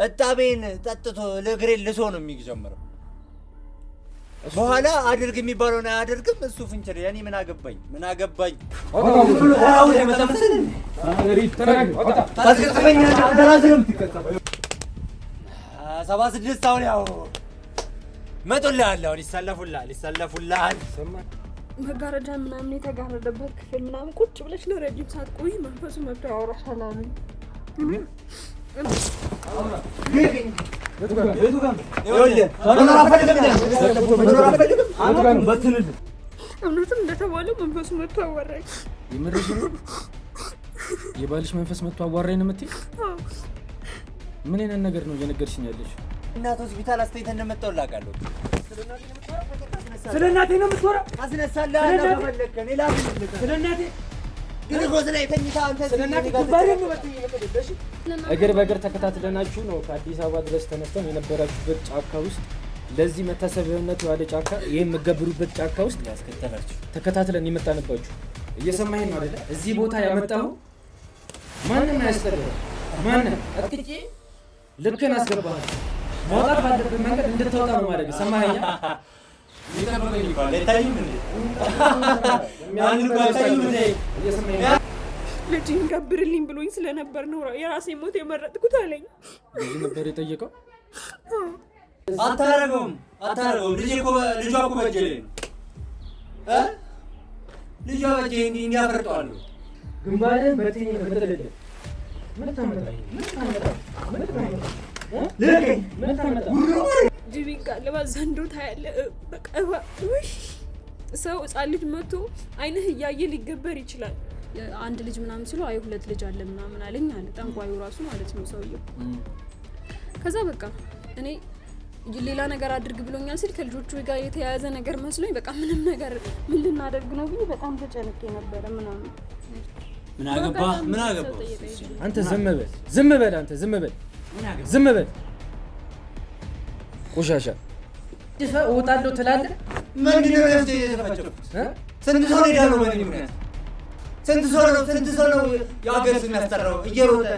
እጣቤን ጠጥቶ ለግሬል ልሶ ነው የሚጀምረው። በኋላ አድርግ የሚባለውን አያደርግም። እሱ ፍንጭር ያኔ ምን አገባኝ? ሰባ ስድስት አሁን ያው መጦልሃል። አሁን ይሰለፉልሃል። መጋረጃ ምናምን የተጋረደበት ክፍል ምናምን ቁጭ ብለሽ ለረጅም ሰዓት ቆይ። መንፈሱ መጥቶ ያወራሻል አሉ። እውነትም እንደተባለው መንፈሱ መጥቶ አዋራኝ። የምርሽ ነው? የባልሽ መንፈስ መጥቶ አዋራኝ ነው የምትይ? ምን አይነት ነገር ነው እየነገርሽኝ ያለሽ? እናት ሆስፒታል አስተያየት እንደመጣው ላቃለሁ። ስለ እናቴ ነው የምትወራው? አስነሳለሁ አላፈለከ ሌላ ስለ እናቴ ግን ሮዝ ላይ ተኝታ አንተ ስለ እናቴ ባሪ ነው በትይሽ። እግር በእግር ተከታትለናችሁ ነው ከአዲስ አበባ ድረስ ተነስተን የነበራችሁበት ጫካ ውስጥ ለዚህ መታሰቢያነት ያለ ጫካ ይሄ የምትገብሩበት ጫካ ውስጥ ያስከተላችሁ ተከታትለን የመጣንባችሁ። እየሰማኸኝ ነው አይደል? እዚህ ቦታ ያመጣው ማንንም አያስጠራም። ማንንም አጥቂጪ ልክን አስገባህ። መውጣት ባለበት መንገድ እንድትወጣ ነው ማድረግ። ሰማኸኝ? ይተበቀኝ ይባል ለታይም እንዴ ማን ባታይም እንዴ እየሰማኸኝ? ልጅን ገብርልኝ ብሎኝ ስለነበር ነው የራሴ ሞት የመረጥኩት አለኝ። ልጅ ነበር የጠየቀው? አታረገውም። ልጅ እኮ በጀሌ ልጇ በጀሌ እንዲያፈርጠዋል። ግንባርን በትኝ ነው በተደለ ምን ታመጣ? ጅቢን ጋለባ ዘንዶ ታያለ። በቃ ሰው ሕፃን ልጅ መቶ አይንህ እያየ ሊገበር ይችላል። አንድ ልጅ ምናምን ሲሉ አይ ሁለት ልጅ አለ ምናምን አለኝ አለ ጠንቋዩ ራሱ ማለት ነው ሰውየው። ከዛ በቃ እኔ ሌላ ነገር አድርግ ብሎኛል ሲል ከልጆቹ ጋር የተያያዘ ነገር መስሎኝ በቃ ምንም ነገር ምን ልናደርግ ነው ብዬ በጣም ተጨንቄ ነበረ ምናምን። ምን አገባ አንተ? ዝም በል አንተ ዝም በል ቆሻሻ እወጣለሁ ትላለህ። ምንድን ነው የተፈጨኩት? ስንት ሰው ሄዳ ነው በእኔ ምክንያት? ስንት ሰው ነው የሀገር ስም ያስጠራው እየሮጠ።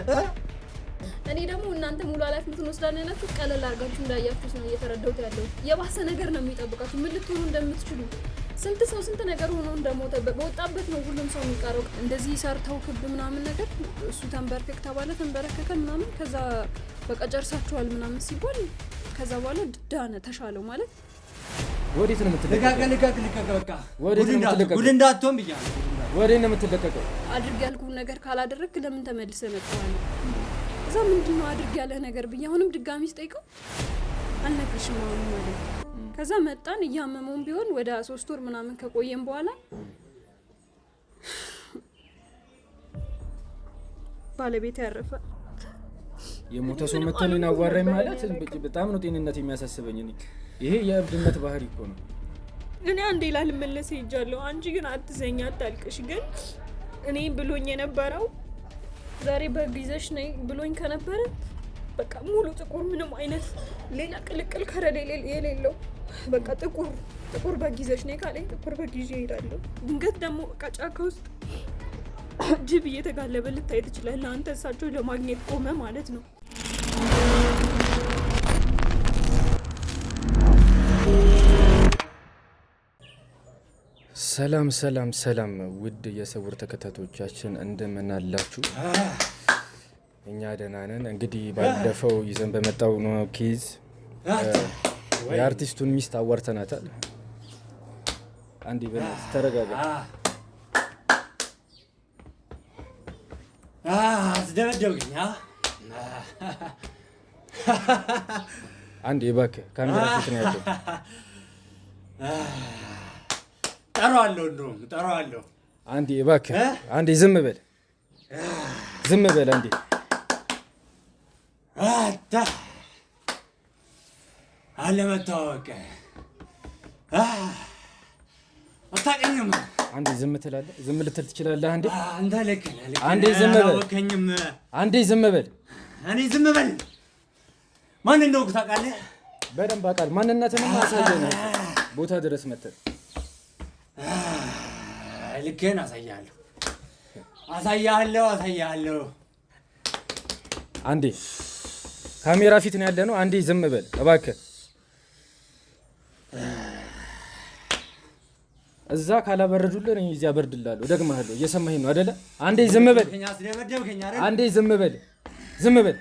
እኔ ደግሞ እናንተ ሙሉ ኃላፊነቱን ወስዳለሁ ያላችሁ ቀለል አድርጋችሁ እንዳያችሁት ነው እየተረዳሁት ያለው። የባሰ ነገር ነው የሚጠብቃችሁ። ምን ልትሆኑ እንደምትችሉ ስንት ሰው ስንት ነገር ሆኖ እንደሞተ በወጣበት ነው ሁሉም ሰው የሚቀረው። እንደዚህ ሰርተው ክብ ምናምን ነገር እሱ ተንበርከክ ተባለ ተንበረከከ ምናምን። ከዛ በቃ ጨርሳችኋል ምናምን ሲባል ከዛ በኋላ ዳነ ተሻለው ማለት። ወዴት ነው የምትለቀቀው? ልቀቅ በቃ ጉድ እንዳትሆን ብያለሁ። ወዴት ነው የምትለቀቀው? አድርግ ያልኩህን ነገር ካላደረግክ ለምን ተመልሰህ መጣህ? እዛ ምንድነው አድርግ ያለህ ነገር ብዬ አሁንም ድጋሚ ስጠይቀው አልነግርሽም አሁን ማለት። ከዛ መጣን እያመመውን ቢሆን ወደ 3 ወር ምናምን ከቆየን በኋላ ባለቤት ያረፈ። የሞተ ሰው መተን አዋራኝ ማለት በጣም ነው ጤንነት የሚያሳስበኝ። ይሄ የእብድነት ባህሪ እኮ ነው። እኔ አንዴ ላልመለስ ሄጃለሁ። አንቺ ግን አትዘኝ አታልቅሽ። ግን እኔ ብሎኝ የነበረው ዛሬ በጊዜሽ ነይ ብሎኝ ከነበረ በቃ ሙሉ ጥቁር ምንም አይነት ሌላ ቅልቅል ከረደ የሌለው በቃ ጥቁር በጊዜሽ ነይ ካለኝ ጥቁር በጊዜ እሄዳለሁ። ድንገት ደግሞ በቃ ጫካ ውስጥ ጅብ እየተጋለበ ልታይ ትችላለህ አንተ። እሳቸው ለማግኘት ቆመ ማለት ነው። ሰላም ውድ የሰውር ተከታታዮቻችን እንደምን አላችሁ? እኛ ደህና ነን። እንግዲህ ባለፈው ይዘን በመጣው ነው ኬዝ የአርቲስቱን ሚስት አዋርተናታል። አንዴ በእናትህ ተረጋጋ። አስደበደብኝ። አንዴ እባክህ ካሜራ ፊት ነው ያለው። ጠራዋለሁ። አንዴ እባክህ አንዴ ዝም በል አንዴ። አለመታወቅ አታውቅኝም። አንዴ ዝም ትላለህ? ዝም ልትል ትችላለህ? አንዴ አንተ ልክ አንዴ ዝም በል። አንዴ ዝም በል። እኔ ዝም በል። ማን እንደው ታውቃለህ? በደንብ አውቃለሁ። ማንነትንም አሳየኝ ቦታ ድረስ መተህ ልክህን አሳያለሁ። አሳያለሁ። አንዴ ካሜራ ፊት ነው ያለ ነው። አንዴ ዝም በል እባክህ። እዛ ካላበረዱልን እኔ እዚያ በርድላለሁ። ደግመሃለሁ። እየሰማኸኝ ነው አይደለ? አንዴ ዝም በል። አንዴ ዝም በል።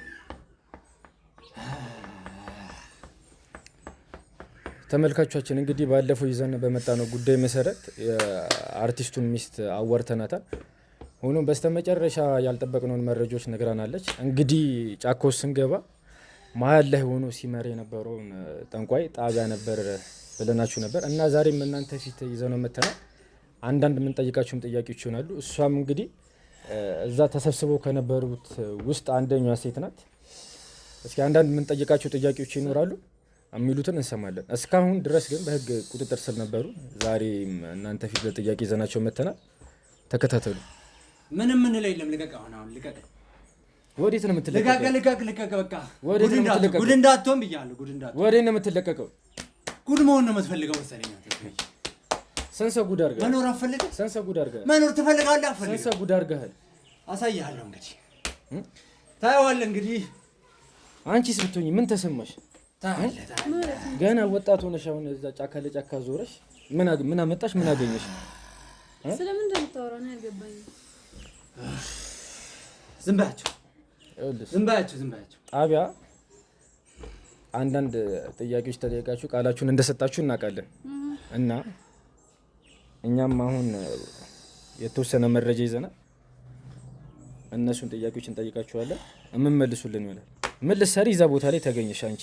ተመልካቾቻችን እንግዲህ ባለፈው ይዘን በመጣነው ጉዳይ መሰረት የአርቲስቱን ሚስት አዋርተናታል። ሆኖም በስተመጨረሻ ያልጠበቅነውን መረጃዎች ነግራናለች። እንግዲህ ጫካው ስንገባ መሀል ላይ ሆኖ ሲመራ የነበረውን ጠንቋይ ጣቢያ ነበር ብለናችሁ ነበር እና ዛሬም እናንተ ፊት ይዘነው መተናል። አንዳንድ የምንጠይቃቸውም ጥያቄዎች ይሆናሉ። እሷም እንግዲህ እዛ ተሰብስበው ከነበሩት ውስጥ አንደኛዋ ሴት ናት። እስኪ አንዳንድ የምንጠይቃቸው ጥያቄዎች ይኖራሉ፣ የሚሉትን እንሰማለን። እስካሁን ድረስ ግን በህግ ቁጥጥር ስር ነበሩ። ዛሬም እናንተ ፊት ለጥያቄ ይዘናቸው መተናል። ተከታተሉ። ምንም ምን ላይ የለም። ልቀቅ፣ አሁን ልቀቅ። ወዴት ነው የምትለቀቀው? ልቀቅ። በቃ ጉድ እንዳትሆን ብያለሁ። ወዴት ነው የምትለቀቀው? ጉድ መሆን ነው የምትፈልገው መሰለኝ። ሰንሰ ጉድ አድርገህ መኖር አትፈልግም? ሰንሰ ጉድ አድርገህ መኖር ትፈልጋለህ? አትፈልግም? ሰንሰ ጉድ አድርገህ አሳይሃለሁ። እንግዲህ ታየዋለህ። እንግዲህ አንቺስ ብትሆኚ ምን ተሰማሽ? ገና ወጣት ሆነሽ አሁን እዛ ጫካ ለጫካ ዞረሽ ምን አመጣሽ? ምን አገኘሽ? ስለምን እንደምታወራው ነው ያልገባኝ። ዝም በያቸው። ጣቢያ አንዳንድ ጥያቄዎች ተጠየቃችሁ፣ ቃላችሁን እንደሰጣችሁ እናውቃለን እና እኛም አሁን የተወሰነ መረጃ ይዘናል። እነሱን ጥያቄዎች እንጠይቃችኋለን፣ የምንመልሱልን ይሆናል። ምን ልትሰሪ እዛ ቦታ ላይ ተገኘሽ አንቺ?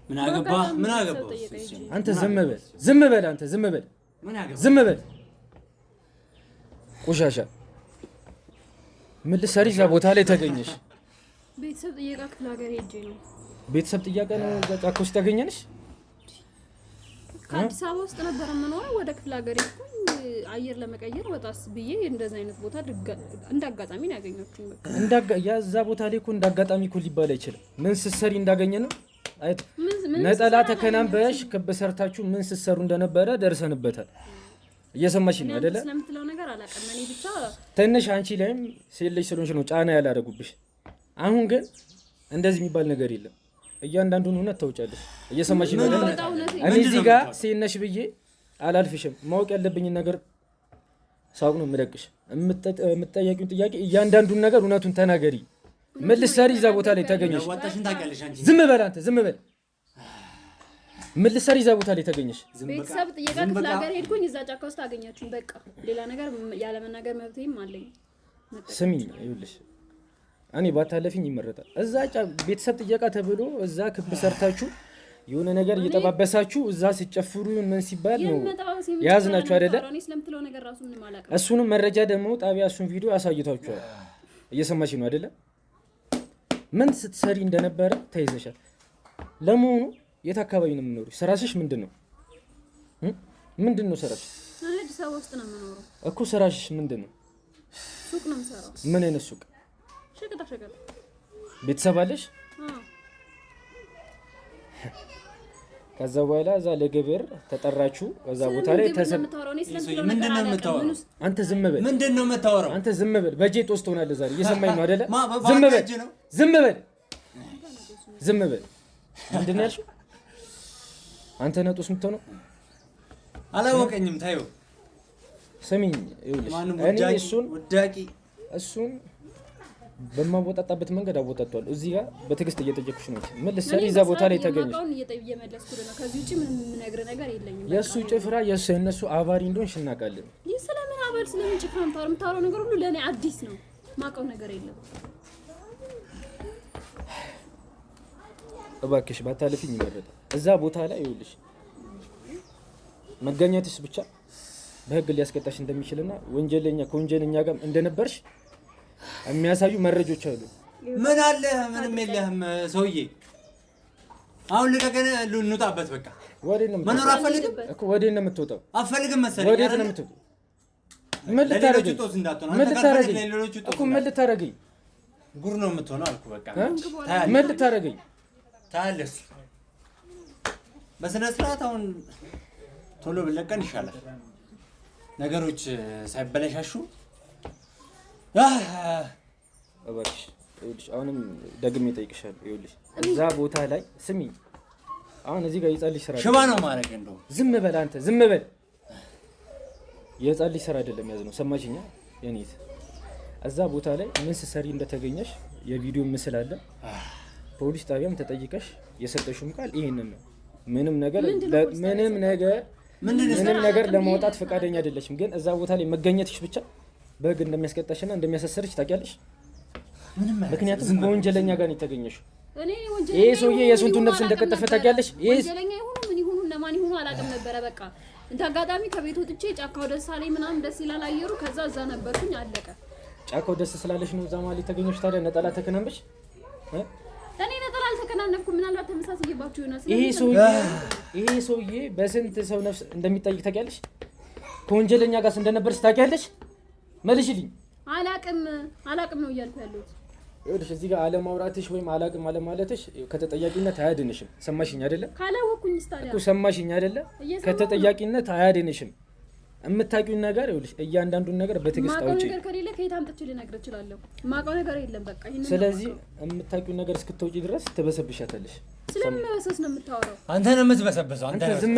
ምን አገባ? አንተ ዝም በል። ቆሻሻ ምን ልትሰሪ እዛ ቦታ ላይ ተገኘሽ? ቤተሰብ ጥያቄ ክፍለ ሀገር ሄጄ ነው። ቤተሰብ ጥያቄ ነው እዛ ጫካ ውስጥ ያገኘንሽ? ከአዲስ አበባ ውስጥ ነበር የምኖረው። ወደ ክፍለ ሀገር ሄድኩኝ አየር ለመቀየር ወጣስ ብዬ እንደዛ አይነት ቦታ እንዳጋጣሚ ነው ያገኘችኝ። በቃ እዛ ቦታ ላይ እኮ እንዳጋጣሚ እኮ ሊባል አይችልም። ምን ስትሰሪ እንዳገኘ ነው። ነጠላ ተከናንበሽ ክብ ሰርታችሁ ምን ስትሰሩ እንደነበረ ደርሰንበታል። እየሰማሽ ነው አይደለ? ስለምትለው ነገር አላውቅም። እኔ ብቻ ትንሽ አንቺ ላይም ሴት ልጅ ስለሆንሽ ነው ጫና ያላደረጉብሽ። አሁን ግን እንደዚህ የሚባል ነገር የለም። እያንዳንዱን እውነት ታውጫለሽ። እየሰማሽ ነው አይደለ? እኔ እዚህ ጋር ሴት ነሽ ብዬ አላልፍሽም። ማወቅ ያለብኝን ነገር ሳውቅ ነው የምለቅሽ። የምትጠየቂውን ጥያቄ እያንዳንዱን ነገር እውነቱን ተናገሪ። ምን ልትሰሪ እዛ ቦታ ላይ ተገኘሽ? ዝም በል አንተ፣ ዝም በል። ምን ልትሰሪ እዛ ቦታ ላይ ተገኘሽ? ቤተሰብ ጥያቄ ክፍለ ሀገር ሄድኩኝ። እዛ ጫካ ውስጥ አገኛችሁኝ። በቃ ሌላ ነገር ያለ መናገር መብትም አለኝ። ስሚኝ፣ ይኸውልሽ እኔ ባታለፊኝ ይመረጣል። እዛ ቤተሰብ ጥያቄ ተብሎ እዛ ክብ ሰርታችሁ የሆነ ነገር እየጠባበሳችሁ እዛ ሲጨፍሩ ምን ሲባል ነው ያዝናችሁ አይደለ? እሱንም መረጃ ደግሞ ጣቢያ እሱን ቪዲዮ አሳይቷችኋል። እየሰማሽ ነው አይደለ? ምን ስትሰሪ እንደነበረ ተይዘሻል። ለመሆኑ የት አካባቢ ነው የምኖረው? ስራሽሽ ምንድን ነው? ምንድን ነው ስራሽ? አዲስ አበባ ውስጥ ነው የምኖረው እኮ። ስራሽሽ ምንድን ነው? ሱቅ ነው የምሰራው። ምን አይነት ሱቅ? ሸቀጣ። ቤተሰብ አለሽ? ከዛ በኋላ እዛ ለግብር ተጠራችሁ። እዛ ቦታ ላይ ምንድን ነው የምታወራው? አንተ ዝም በል። ምንድን ነው የምታወራው? አንተ ዝም በል። በጄ ጦስ ትሆናለህ ዛሬ። እየሰማኝ ነው አይደለ? ዝም በል። ምንድን ነው ያልሽው? አንተ ነህ ጦስ የምትሆነው? አላወቀኝም። ታየው ስሚኝ፣ ይኸውልሽ እኔ እሱን በማወጣጣበት መንገድ አወጣጣለሁ። እዚህ ጋር በትዕግስት እየጠየኩሽ ነው። ምን ልትሰሪ እዛ ቦታ ላይ ተገኘሽ? የእሱ ጭፍራ የእነሱ አባሪ እንደሆንሽ እናውቃለን። ስለምን አባሪ ስለምን ጭፍራ የምታወራው ነገር ሁሉ ለእኔ አዲስ ነው። ማውቀው ነገር የለም። እባክሽ ባታለፊኝ ይመረጣል። እዛ ቦታ ላይ ይኸውልሽ መገኘትሽ ብቻ በህግ ሊያስቀጣሽ እንደሚችልና ከወንጀለኛ ጋር እንደነበርሽ የሚያሳዩ መረጃዎች አሉ። ምን አለ? ምንም የለህም ሰውዬ። አሁን ልቀቀን፣ እንውጣበት በቃ። መኖር አፈልግም እኮ። ወዴት ነው የምትወጣው? አፈልግም መሰለኝ። ወዴት ነው የምትወጣው? ምን ልታረገኝ እኮ? ምን ልታረገኝ? ጉር ነው የምትሆነው አልኩ በቃ። ምን ልታረገኝ? ታያለህ። በስነ ስርዓት አሁን ቶሎ ብለቀን ይሻላል። ነገሮች ሳይበለሻሹ እባክሽ ይኸውልሽ፣ አሁንም ደግሜ እጠይቅሻለሁ። ይኸውልሽ እዛ ቦታ ላይ ስሚ፣ አሁን እዚህ ጋር የህፃን ልጅ ስራ ሽባ ነው ማድረግ እንደው ዝም በል አንተ ዝም በል። የህፃን ልጅ ስራ አይደለም ያዝነው፣ ሰማሽኛ? የኔት እዛ ቦታ ላይ ምን ስትሰሪ እንደተገኘሽ የቪዲዮ ምስል አለ። ፖሊስ ጣቢያም ተጠይቀሽ የሰጠሽውም ቃል ይሄንን ነው። ምንም ነገር ለማውጣት ፈቃደኛ አይደለሽም። ግን እዛ ቦታ ላይ መገኘትሽ ብቻ በህግ እንደሚያስቀጣሽና እንደሚያሳሰርሽ ታውቂያለሽ። ምክንያቱም ከወንጀለኛ ጋር ነው የተገኘሽው። ይሄ ሰውዬ የስንቱን ነፍስ እንደቀጠፈ ታውቂያለሽ። ወንጀለኛ ይሁኑ ምን ይሁኑ እነማን ይሁኑ አላውቅም ነበረ። በቃ እንደ አጋጣሚ ከቤት ወጥቼ ጫካው ደስ አለኝ ምናምን ደስ ይላል አየሩ። ከዛ እዛ ነበርኩኝ አለቀ። ጫካው ደስ ስላለሽ ነው እዛ ማለት የተገኘሽ። ታዲያ ነጠላ ተከናንበሽ? እኔ ነጠላ አልተከናነብኩም። ምናልባት ተመሳስዬባችሁ ይሆናል። ይሄ ሰውዬ በስንት ሰው ነፍስ እንደሚጠይቅ ታውቂያለሽ? ከወንጀለኛ ጋር እንደነበርሽ ታውቂያለሽ? መልሽልኝ። አላውቅም ነው እያልኩ ያለሁት። ይኸውልሽ እዚህ ጋር አለማውራትሽ ወይም አላውቅም አለማለትሽ ከተጠያቂነት አያድንሽም። ሰማሽኝ አይደለ? ካላወኩኝስ ታዲያ እኮ ሰማሽኝ አይደለ? ከተጠያቂነት አያድንሽም። የምታውቂውን ነገር ይኸውልሽ፣ እያንዳንዱን ነገር በትዕግስት አውጪ። ማውቀው ነገር ከሌለ ከየት አምጥቼ ልነግርህ እችላለሁ? ማውቀው ነገር የለም። በቃ ይሄን ስለዚህ የምታውቂውን ነገር እስክትወጪ ድረስ ትበሰብሻታለሽ። ስለምበሰስ ነው የምታወራው? አንተ ነው የምትበሰብሰው። አንተ ዝም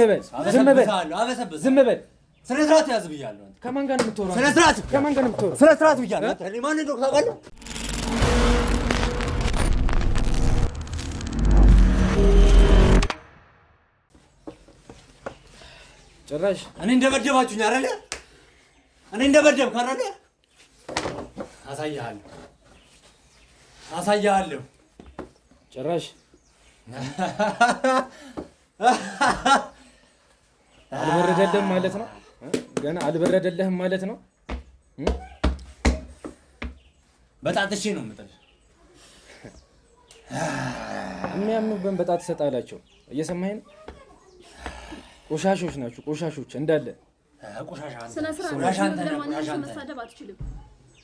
በል። ስነ ስርዓት ያዝ ብያለሁ። ከማን ጋር ነው የምትወራው? ስነ ስርዓት ከማን ጋር ነው የምትወራው? ስነ ስርዓት ብያለሁ። አንተ ማን እንደው ታውቃለህ? ጭራሽ እኔ እንደበደባችሁኝ አይደለ? እኔ እንደበደብኩ አይደለ? አሳያለሁ። ጭራሽ አልበረደልህም ማለት ነው? ገና አልበረደልህም ማለት ነው? በጣትሽ ነው የምጥልህ። የሚያምኑብን በጣት ትሰጣላቸው። እየሰማኸኝ ነው? ቆሻሾች ናችሁ፣ ቆሻሾች እንዳለ።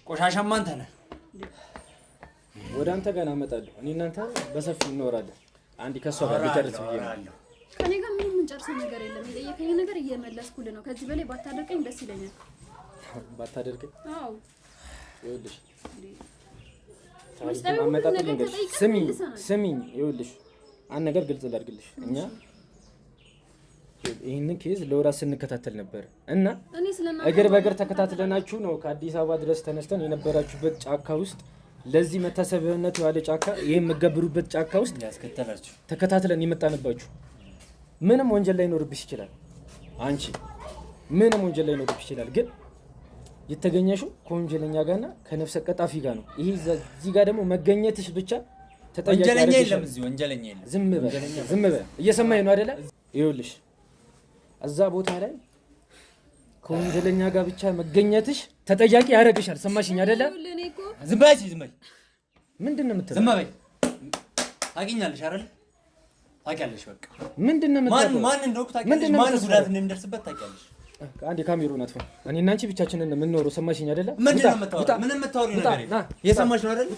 ቆሻሻማ አንተ ነህ። ወደ አንተ ጋር አመጣለሁ። እኔ እናንተ በሰፊው እናወራለን። አንዴ ከሷ ጋር ልጨርስ ብዬ ነው። ከኔ ጋር ምንም የምንጨርሰው ነገር የለም። የጠየቀኝ ነገር እየመለስኩልህ ነው። ከዚህ በላይ ባታደርገኝ ደስ ይለኛል። ባታደርገኝ? አዎ። ይኸውልሽ አመጣጥ ልንገርሽ። ስሚኝ፣ ይኸውልሽ አንድ ነገር ግልጽ ላድርግልሽ። እኛ ይህንን ኬዝ ለወራት ስንከታተል ነበር እና እግር በእግር ተከታትለናችሁ ነው ከአዲስ አበባ ድረስ ተነስተን የነበራችሁበት ጫካ ውስጥ ለዚህ መታሰቢያነቱ ያለ ጫካ ይሄ የምትገብሩበት ጫካ ውስጥ ያስከተላችሁ ተከታትለን የመጣንባችሁ። ምንም ወንጀል ላይ ኖርብሽ ይችላል። አንቺ ምንም ወንጀል ላይ ኖርብሽ ይችላል። ግን የተገኘሽው ከወንጀለኛ ጋርና ከነፍሰ ቀጣፊ ጋር ነው። ይሄ እዚህ ጋር ደግሞ መገኘትሽ ብቻ ተጠያቂ ወንጀለኛ የለም እዚህ ወንጀለኛ የለም። ዝም በል እየሰማኸኝ ነው አይደለ? ይኸውልሽ እዛ ቦታ ላይ ከወንጀለኛ ጋር ብቻ መገኘትሽ ተጠያቂ ያደርግሻል። ሰማሽኝ አይደለ? ዝም በይ። ምንድን ነው የምትለው? ዝም በይ። ታውቂኛለሽ አይደል? ታውቂያለሽ። በቃ ምንድን ነው የምትለው? ማን እንደው ታውቂያለሽ። ማን ጉዳት እንደሚደርስበት ታውቂያለሽ። አንዴ ካሜራውን አጥፋ። እኔ እና አንቺ ብቻችንን የምንኖረው። ሰማሽኝ አይደለ? ምንድን ነው የምታወሪው? ምንም የምታወሪው ነገር የለም። የሰማሽ ነው አይደል?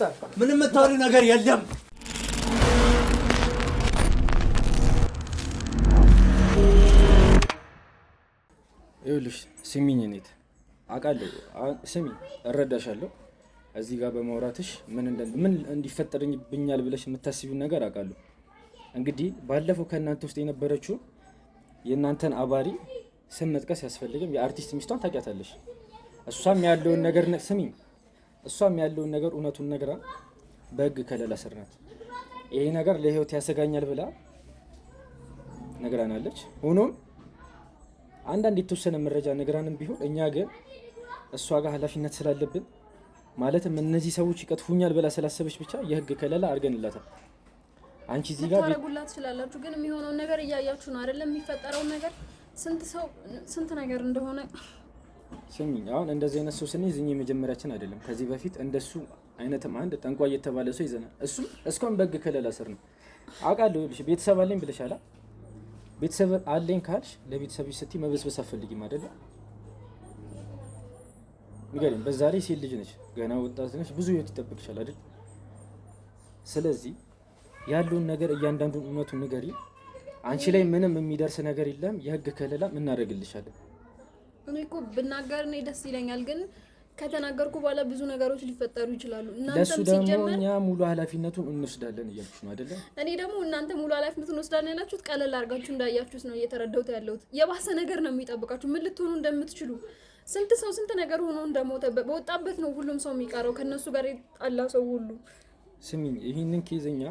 ምንም የምታወሪው ነገር የለም። ይኸውልሽ ስሚኝ፣ እኔት አውቃለሁ። ስሚ፣ እረዳሻለሁ። እዚህ ጋር በማውራትሽ ምን እንዲፈጠርብኛል ብለሽ የምታስቢውን ነገር አውቃለሁ። እንግዲህ ባለፈው ከእናንተ ውስጥ የነበረችው የእናንተን አባሪ ስም መጥቀስ ያስፈልግም የአርቲስት ሚስቷን ታውቂያታለሽ። እሷም ያለውን ነገር ስሚኝ፣ እሷም ያለውን ነገር እውነቱን ነግራ በህግ ከለላ ስር ናት። ይሄ ነገር ለህይወት ያሰጋኛል ብላ ነግራናለች። ሆኖም አንዳንድ የተወሰነ መረጃ ነግራንም ቢሆን እኛ ግን እሷ ጋር ኃላፊነት ስላለብን ማለትም እነዚህ ሰዎች ይቀጥፉኛል ብላ ስላሰበች ብቻ የህግ ከለላ አድርገንላታል። አንቺ እዚህ ጋር ታረጉላት ትችላላችሁ፣ ግን የሚሆነውን ነገር እያያችሁ ነው አይደለም? የሚፈጠረው ነገር ስንት ነገር እንደሆነ ስሚኝ። አሁን እንደዚህ አይነት ሰው ስንይዝ እኛ የመጀመሪያችን አይደለም። ከዚህ በፊት እንደሱ አይነትም አንድ ጠንቋይ የተባለ ሰው ይዘናል። እሱም እስካሁን በህግ ከለላ ስር ነው። አውቃለሁ። ይኸውልሽ ቤተሰብ አለኝ ብለሻል። ቤተሰብ አለኝ ካልሽ ለቤተሰብሽ ስትይ መበስበስ አትፈልጊም አይደለ? ንገሪኝ። በዛ ላይ ሴት ልጅ ነች፣ ገና ወጣት ነች፣ ብዙ ህይወት ይጠብቅሻል አይደል? ስለዚህ ያለውን ነገር እያንዳንዱን እውነቱን ንገሪ። አንቺ ላይ ምንም የሚደርስ ነገር የለም። የህግ ከለላ እናደርግልሻለን። እኔ እኮ ብናገር እኔ ደስ ይለኛል፣ ግን ከተናገርኩ በኋላ ብዙ ነገሮች ሊፈጠሩ ይችላሉ። ለሱ ደግሞ እኛ ሙሉ ኃላፊነቱን እንወስዳለን እያልኩሽ ነው አይደለ? እኔ ደግሞ እናንተ ሙሉ ኃላፊነቱን እንወስዳለን ያላችሁት ቀለል አድርጋችሁ እንዳያችሁት ነው እየተረዳሁት ያለሁት። የባሰ ነገር ነው የሚጠብቃችሁ። ምን ልትሆኑ እንደምትችሉ ስንት ሰው ስንት ነገር ሆኖ እንደሞተ በወጣበት ነው ሁሉም ሰው የሚቀረው፣ ከነሱ ጋር የጣላ ሰው ሁሉ። ስሚኝ፣ ይህንን ኬዝኛ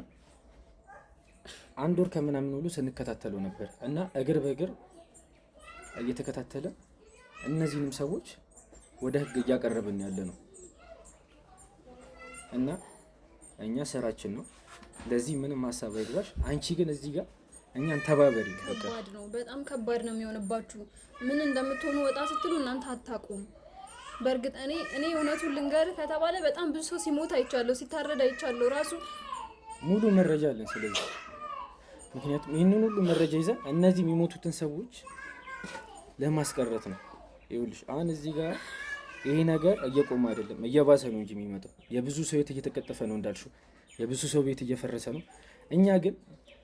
1 ወር ከምናምን ሁሉ ስንከታተለው ነበር እና እግር በእግር እየተከታተለ እነዚህንም ሰዎች ወደ ህግ እያቀረብን ያለ ነው እና እኛ ስራችን ነው። ለዚህ ምንም ሀሳብ አይግባሽ። አንቺ ግን እዚህ ጋር እኛን ተባበሪ። ከባድ ነው፣ በጣም ከባድ ነው የሚሆንባችሁ። ምን እንደምትሆኑ ወጣ ስትሉ እናንተ አታውቁም። በእርግጥ እኔ እውነቱን ልንገር ከተባለ በጣም ብዙ ሰው ሲሞት አይቻለሁ፣ ሲታረድ አይቻለሁ። ራሱ ሙሉ መረጃ አለን። ስለዚህ ምክንያቱም ይህንን ሁሉ መረጃ ይዘን እነዚህ የሚሞቱትን ሰዎች ለማስቀረት ነው። ይኸውልሽ አሁን እዚህ ጋር ይሄ ነገር እየቆመ አይደለም፣ እየባሰ ነው እንጂ የሚመጣው። የብዙ ሰው ቤት እየተቀጠፈ ነው እንዳልሽው፣ የብዙ ሰው ቤት እየፈረሰ ነው። እኛ ግን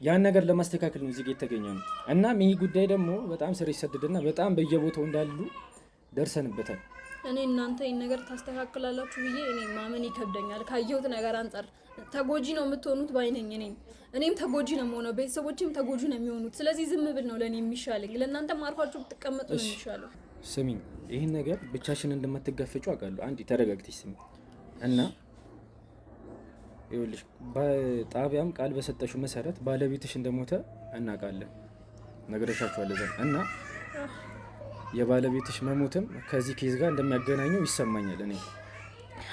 ያን ነገር ለማስተካከል ነው እዚህ ጋር የተገኘ ነው። እናም ይህ ጉዳይ ደግሞ በጣም ስር ይሰድድና በጣም በየቦታው እንዳሉ ደርሰንበታል። እኔ እናንተ ይህን ነገር ታስተካክላላችሁ ብዬ እኔ ማመን ይከብደኛል። ካየሁት ነገር አንጻር ተጎጂ ነው የምትሆኑት ባይነኝ። እኔም ተጎጂ ነው የምሆነው፣ ቤተሰቦችም ተጎጂ ነው የሚሆኑት። ስለዚህ ዝም ብል ነው ለእኔ የሚሻለኝ። ለእናንተም አርፋችሁ ብትቀመጡ ነው የሚሻለው። ስሚኝ፣ ይህን ነገር ብቻሽን እንደማትጋፈጩ አውቃለሁ። አንዴ ተረጋግተሽ ስሚ እና ይኸውልሽ በጣቢያም ቃል በሰጠሽው መሰረት ባለቤትሽ እንደሞተ እናውቃለን፣ ነግረሻችኋል እና የባለቤትሽ መሞትም ከዚህ ኬዝ ጋር እንደሚያገናኘው ይሰማኛል።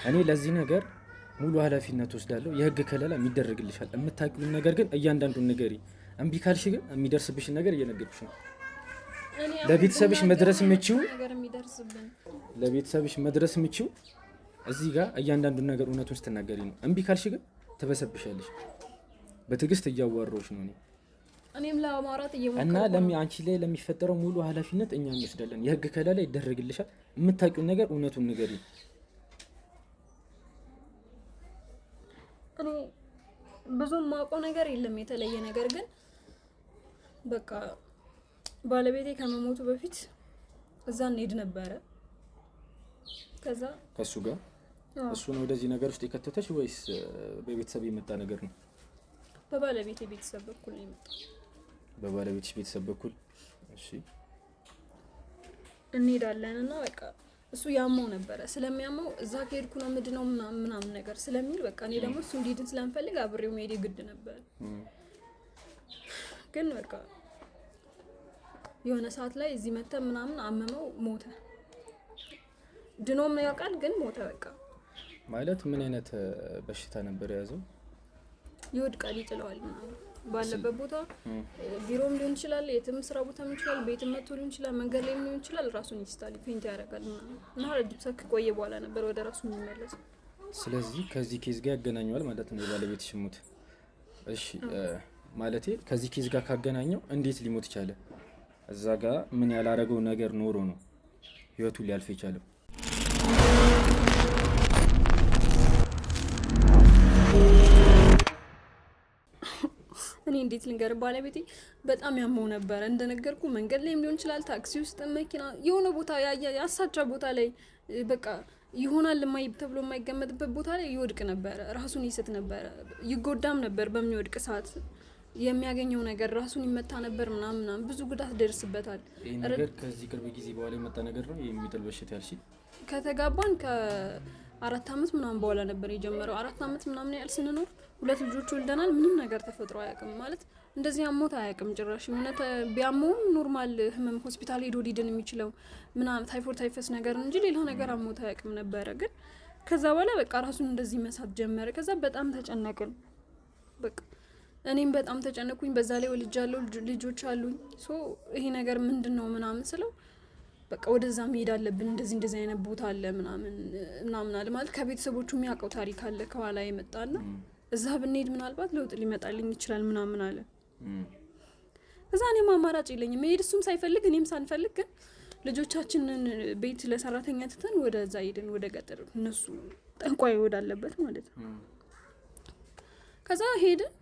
እኔ ለዚህ ነገር ሙሉ ኃላፊነት ወስዳለሁ። የህግ ከለላ የሚደረግልሻል። የምታውቂውን ነገር ግን እያንዳንዱን ንገሪ። እምቢ ካልሽ ግን የሚደርስብሽን ነገር እየነገርኩሽ ነው። ለቤተሰብሽ መድረስ የምችው እዚህ ጋር እያንዳንዱን ነገር እውነቱን ስትናገሪ ነው። እምቢ ካልሽ ግን ትበሰብሻለሽ። በትዕግስት እያዋራሁሽ ነው እኔም ለማውራት እና አንቺ ላይ ለሚፈጠረው ሙሉ ኃላፊነት እኛ እንወስዳለን። የህግ ከለላ ይደረግልሻል። የምታውቂውን ነገር እውነቱን ንገሪ። እኔ ብዙም ማውቀው ነገር የለም የተለየ ነገር፣ ግን በቃ ባለቤቴ ከመሞቱ በፊት እዛ እንሄድ ነበረ። ከዛ ከሱ ጋር እሱ ነው ወደዚህ ነገር ውስጥ የከተተሽ ወይስ በቤተሰብ የመጣ ነገር ነው? በባለቤቴ ቤተሰብ በኩል ነው የመጣው። በባለቤትሽ ቤተሰብ በኩል እሺ። እንሄዳለን እና በቃ እሱ ያመው ነበረ። ስለሚያመው እዛ ከሄድኩ ነው ምንድነው ምናምን ነገር ስለሚል በቃ እኔ ደግሞ እሱ እንዲድን ስለምፈልግ አብሬው መሄድ ግድ ነበር። ግን በቃ የሆነ ሰዓት ላይ እዚህ መተ ምናምን አመመው፣ ሞተ። ድኖም ያውቃል ግን ሞተ። በቃ ማለት ምን አይነት በሽታ ነበር የያዘው? ይወድቃል፣ ይጥለዋል ምናምን ባለበት ቦታ፣ ቢሮም ሊሆን ይችላል፣ የትም ስራ ቦታም ይችላል፣ ቤትም መጥቶ ሊሆን ይችላል፣ መንገድ ላይም ሊሆን ይችላል። ራሱን ይስታል፣ ፌንት ያደርጋል ምናምን እና ረጅም ሰዓት ከቆየ በኋላ ነበር ወደ ራሱ የሚመለሰው። ስለዚህ ከዚህ ኬዝ ጋር ያገናኘዋል ማለት ነው የባለቤትሽ ሞት። እሺ ማለቴ ከዚህ ኬዝ ጋር ካገናኘው እንዴት ሊሞት ይቻለ? እዛ ጋር ምን ያላረገው ነገር ኖሮ ነው ህይወቱ ሊያልፍ የቻለው? እኔ እንዴት ልንገር፣ ባለቤቴ በጣም ያመው ነበር እንደነገርኩ። መንገድ ላይም ሊሆን ይችላል፣ ታክሲ ውስጥ፣ መኪና፣ የሆነ ቦታ ያሳቻ ቦታ ላይ በቃ ይሆናል ተብሎ የማይገመጥበት ቦታ ላይ ይወድቅ ነበረ። ራሱን ይስት ነበረ፣ ይጎዳም ነበር። በሚወድቅ ሰዓት የሚያገኘው ነገር ራሱን ይመታ ነበር ምናምን ብዙ ጉዳት ደርስበታል። ይሄ ነገር ከዚህ ቅርብ ጊዜ በኋላ የመጣ ነገር ነው የሚጥል በሽታ ያልሽ? ከተጋባን ከ4 አመት ምናምን በኋላ ነበር የጀመረው። 4 አመት ምናምን ያህል ስንኖር 2 ልጆች ወልደናል። ምንም ነገር ተፈጥሮ አያውቅም። ማለት እንደዚህ አሞት አያውቅም ጭራሽ። የሆነ ቢያመውም ኖርማል ህመም ሆስፒታል ሄዶ ሊድን የሚችለው ምናምን ታይፎይድ ታይፈስ ነገር እንጂ ሌላ ነገር አሞት አያውቅም ነበረ። ግን ከዛ በኋላ በቃ ራሱን እንደዚህ መሳት ጀመረ። ከዛ በጣም ተጨነቅን። በቃ እኔም በጣም ተጨነኩኝ። በዛ ላይ ወልጃለሁ፣ ልጆች አሉኝ። ይሄ ነገር ምንድነው ምናምን ስለው በቃ ወደዛ መሄድ አለብን፣ እንደዚህ አይነት ቦታ አለ ምናምን አለ። ማለት ከቤተሰቦቹ የሚያውቀው ታሪክ አለ ከኋላ የመጣና እዛ ብንሄድ ምናልባት ለውጥ ሊመጣልኝ ይችላል ምናምን አለ። እዛ እኔም አማራጭ የለኝም መሄድ፣ እሱም ሳይፈልግ እኔም ሳንፈልግ፣ ግን ልጆቻችንን ቤት ለሰራተኛ ትተን ወደዛ ሄድን፣ ወደ ገጠር፣ እነሱ ጠንቋይ ወዳለበት ማለት ነው። ከዛ ሄድን።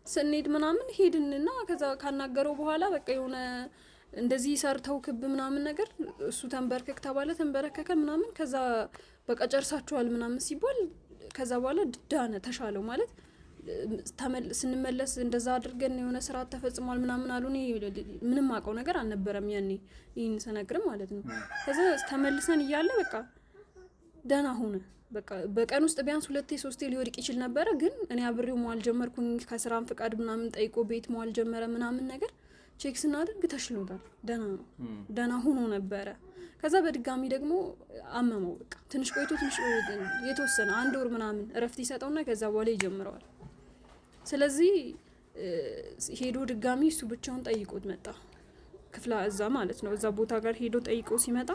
ስንሄድ ምናምን ሄድንና ከዛ ካናገረው በኋላ በቃ የሆነ እንደዚህ ሰርተው ክብ ምናምን ነገር እሱ ተንበርከክ ተባለ ተንበረከከ ምናምን ከዛ በቃ ጨርሳችኋል ምናምን ሲባል ከዛ በኋላ ዳነ ተሻለው ማለት ስንመለስ እንደዛ አድርገን የሆነ ስራ ተፈጽሟል ምናምን አሉ። እኔ ምንም አውቀው ነገር አልነበረም ያኔ ይህን ስነግርም ማለት ነው። ከዛ ተመልሰን እያለ በቃ ደህና ሆነ። በቃ በቀን ውስጥ ቢያንስ 2-3 ሊወድቅ ይችል ነበረ። ግን እኔ አብሬው መዋል ጀመርኩኝ። ከስራም ፍቃድ ምናምን ጠይቆ ቤት መዋል ጀመረ ምናምን ነገር ቼክ ስናደርግ ተሽሎታል። ደህና ነው፣ ደህና ሆኖ ነበረ። ከዛ በድጋሚ ደግሞ አመመው። በቃ ትንሽ ቆይቶ የተወሰነ 1 ወር ምናምን እረፍት ይሰጠውና ከዛ በኋላ ይጀምረዋል። ስለዚህ ሄዶ ድጋሚ እሱ ብቻውን ጠይቆት መጣ። ክፍላ እዛ ማለት ነው እዛ ቦታ ጋር ሄዶ ጠይቆ ሲመጣ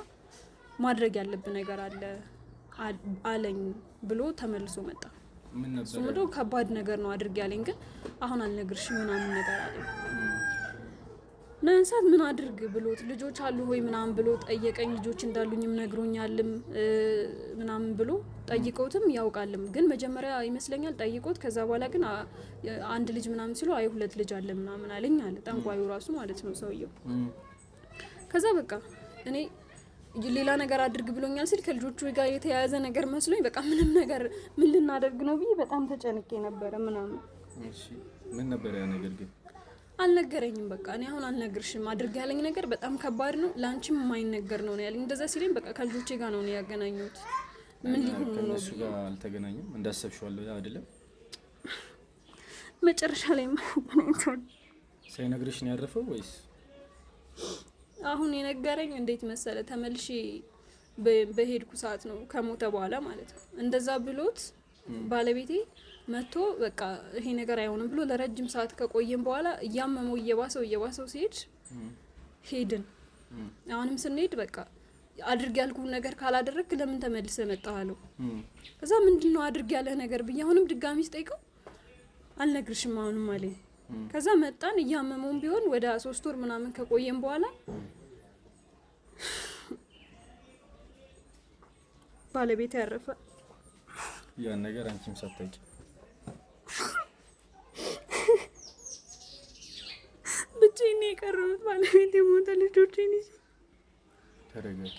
ማድረግ ያለብን ነገር አለ አለኝ ብሎ ተመልሶ መጣ። እሱ ምንድነው ከባድ ነገር ነው አድርግ ያለኝ፣ ግን አሁን አልነግርሽም ምናምን ነገር አለኝ። ነንሳት ምን አድርግ ብሎት ልጆች አሉ ሆይ ምናምን ብሎ ጠየቀኝ። ልጆች እንዳሉኝም ነግሮኛልም ምናምን ብሎ ጠይቆትም ያውቃልም። ግን መጀመሪያ ይመስለኛል ጠይቆት ከዛ በኋላ ግን 1 ልጅ ምናምን ሲሉ አይ 2 ልጅ አለ ምናምን አለኝ አለ ጠንቋዩ ራሱ ማለት ነው ሰውየው። ከዛ በቃ እኔ ሌላ ነገር አድርግ ብሎኛል ሲል ከልጆቹ ጋር የተያያዘ ነገር መስሎኝ በቃ ምንም ነገር ምን ልናደርግ ነው ብዬ በጣም ተጨንቄ ነበረ ምናምን። እሺ ምን ነበር ያ ነገር? ግን አልነገረኝም። በቃ እኔ አሁን አልነግርሽም አድርግ ያለኝ ነገር በጣም ከባድ ነው ላንቺም የማይነገር ነው ያለኝ። እንደዛ ሲለኝ በቃ ከልጆቼ ጋር ነው ያገናኙት። ምን ሊሆን ነው? ከነሱ ጋር አልተገናኙም እንዳሰብሽው አይደለም? መጨረሻ ላይ ማለት ሳይነግርሽ ነው ያረፈው ወይስ? አሁን የነገረኝ እንዴት መሰለ ተመልሼ በሄድኩ ሰዓት ነው ከሞተ በኋላ ማለት ነው። እንደዛ ብሎት ባለቤቴ መጥቶ በቃ ይሄ ነገር አይሆንም ብሎ ለረጅም ሰዓት ከቆየን በኋላ እያመመው እየባሰው ሲሄድ ሄድን። አሁንም ስንሄድ በቃ አድርግ ያልኩን ነገር ካላደረክ ለምን ተመልሰ መጣህ አለው። ከዛ ምንድነው አድርግ ያለ ነገር ብዬ አሁንም ድጋሚ ስጠይቀው አልነግርሽም አሁንም አለኝ። ከዛ መጣን እያመመውን ቢሆን ወደ 3 ወር ምናምን ከቆየን በኋላ ባለቤት ያረፈ። ያን ነገር አንቺም ሳታውቂ ብቻዬን ነው የቀረሁት። ባለቤት የሞተ ልጆቼን ይዤ። ተረጋጊ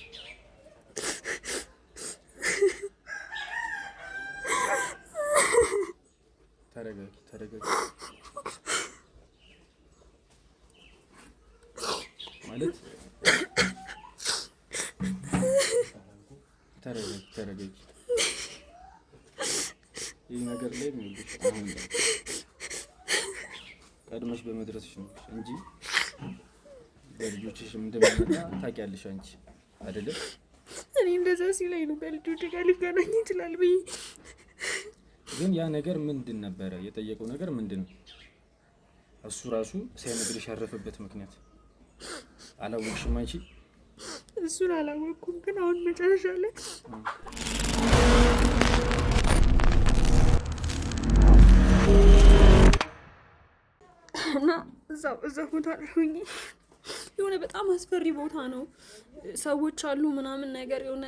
ተረጋጊ ማለት ተረጋጊ። ይህ ነገር ላይ የሚልሽ አሁን ቀድመሽ በመድረስሽ ነው እንጂ በልጆችሽ እንደምትመጣ ታውቂያለሽ አንቺ አይደለም? እኔ እንደዛ ሲለኝ ነው ከልጆች ጋር ሊገናኝ ይችላል ብዬ። ግን ያ ነገር ምንድን ነበረ? የጠየቀው ነገር ምንድን ነው? እሱ ራሱ ሳይነግርሽ ያረፈበት ምክንያት አላወቅሽም አንቺ? እሱን አላወቅኩም። ግን አሁን መጨረሻ ላይ እና እዛ ቦታ ሆኜ የሆነ በጣም አስፈሪ ቦታ ነው። ሰዎች አሉ ምናምን ነገር የሆነ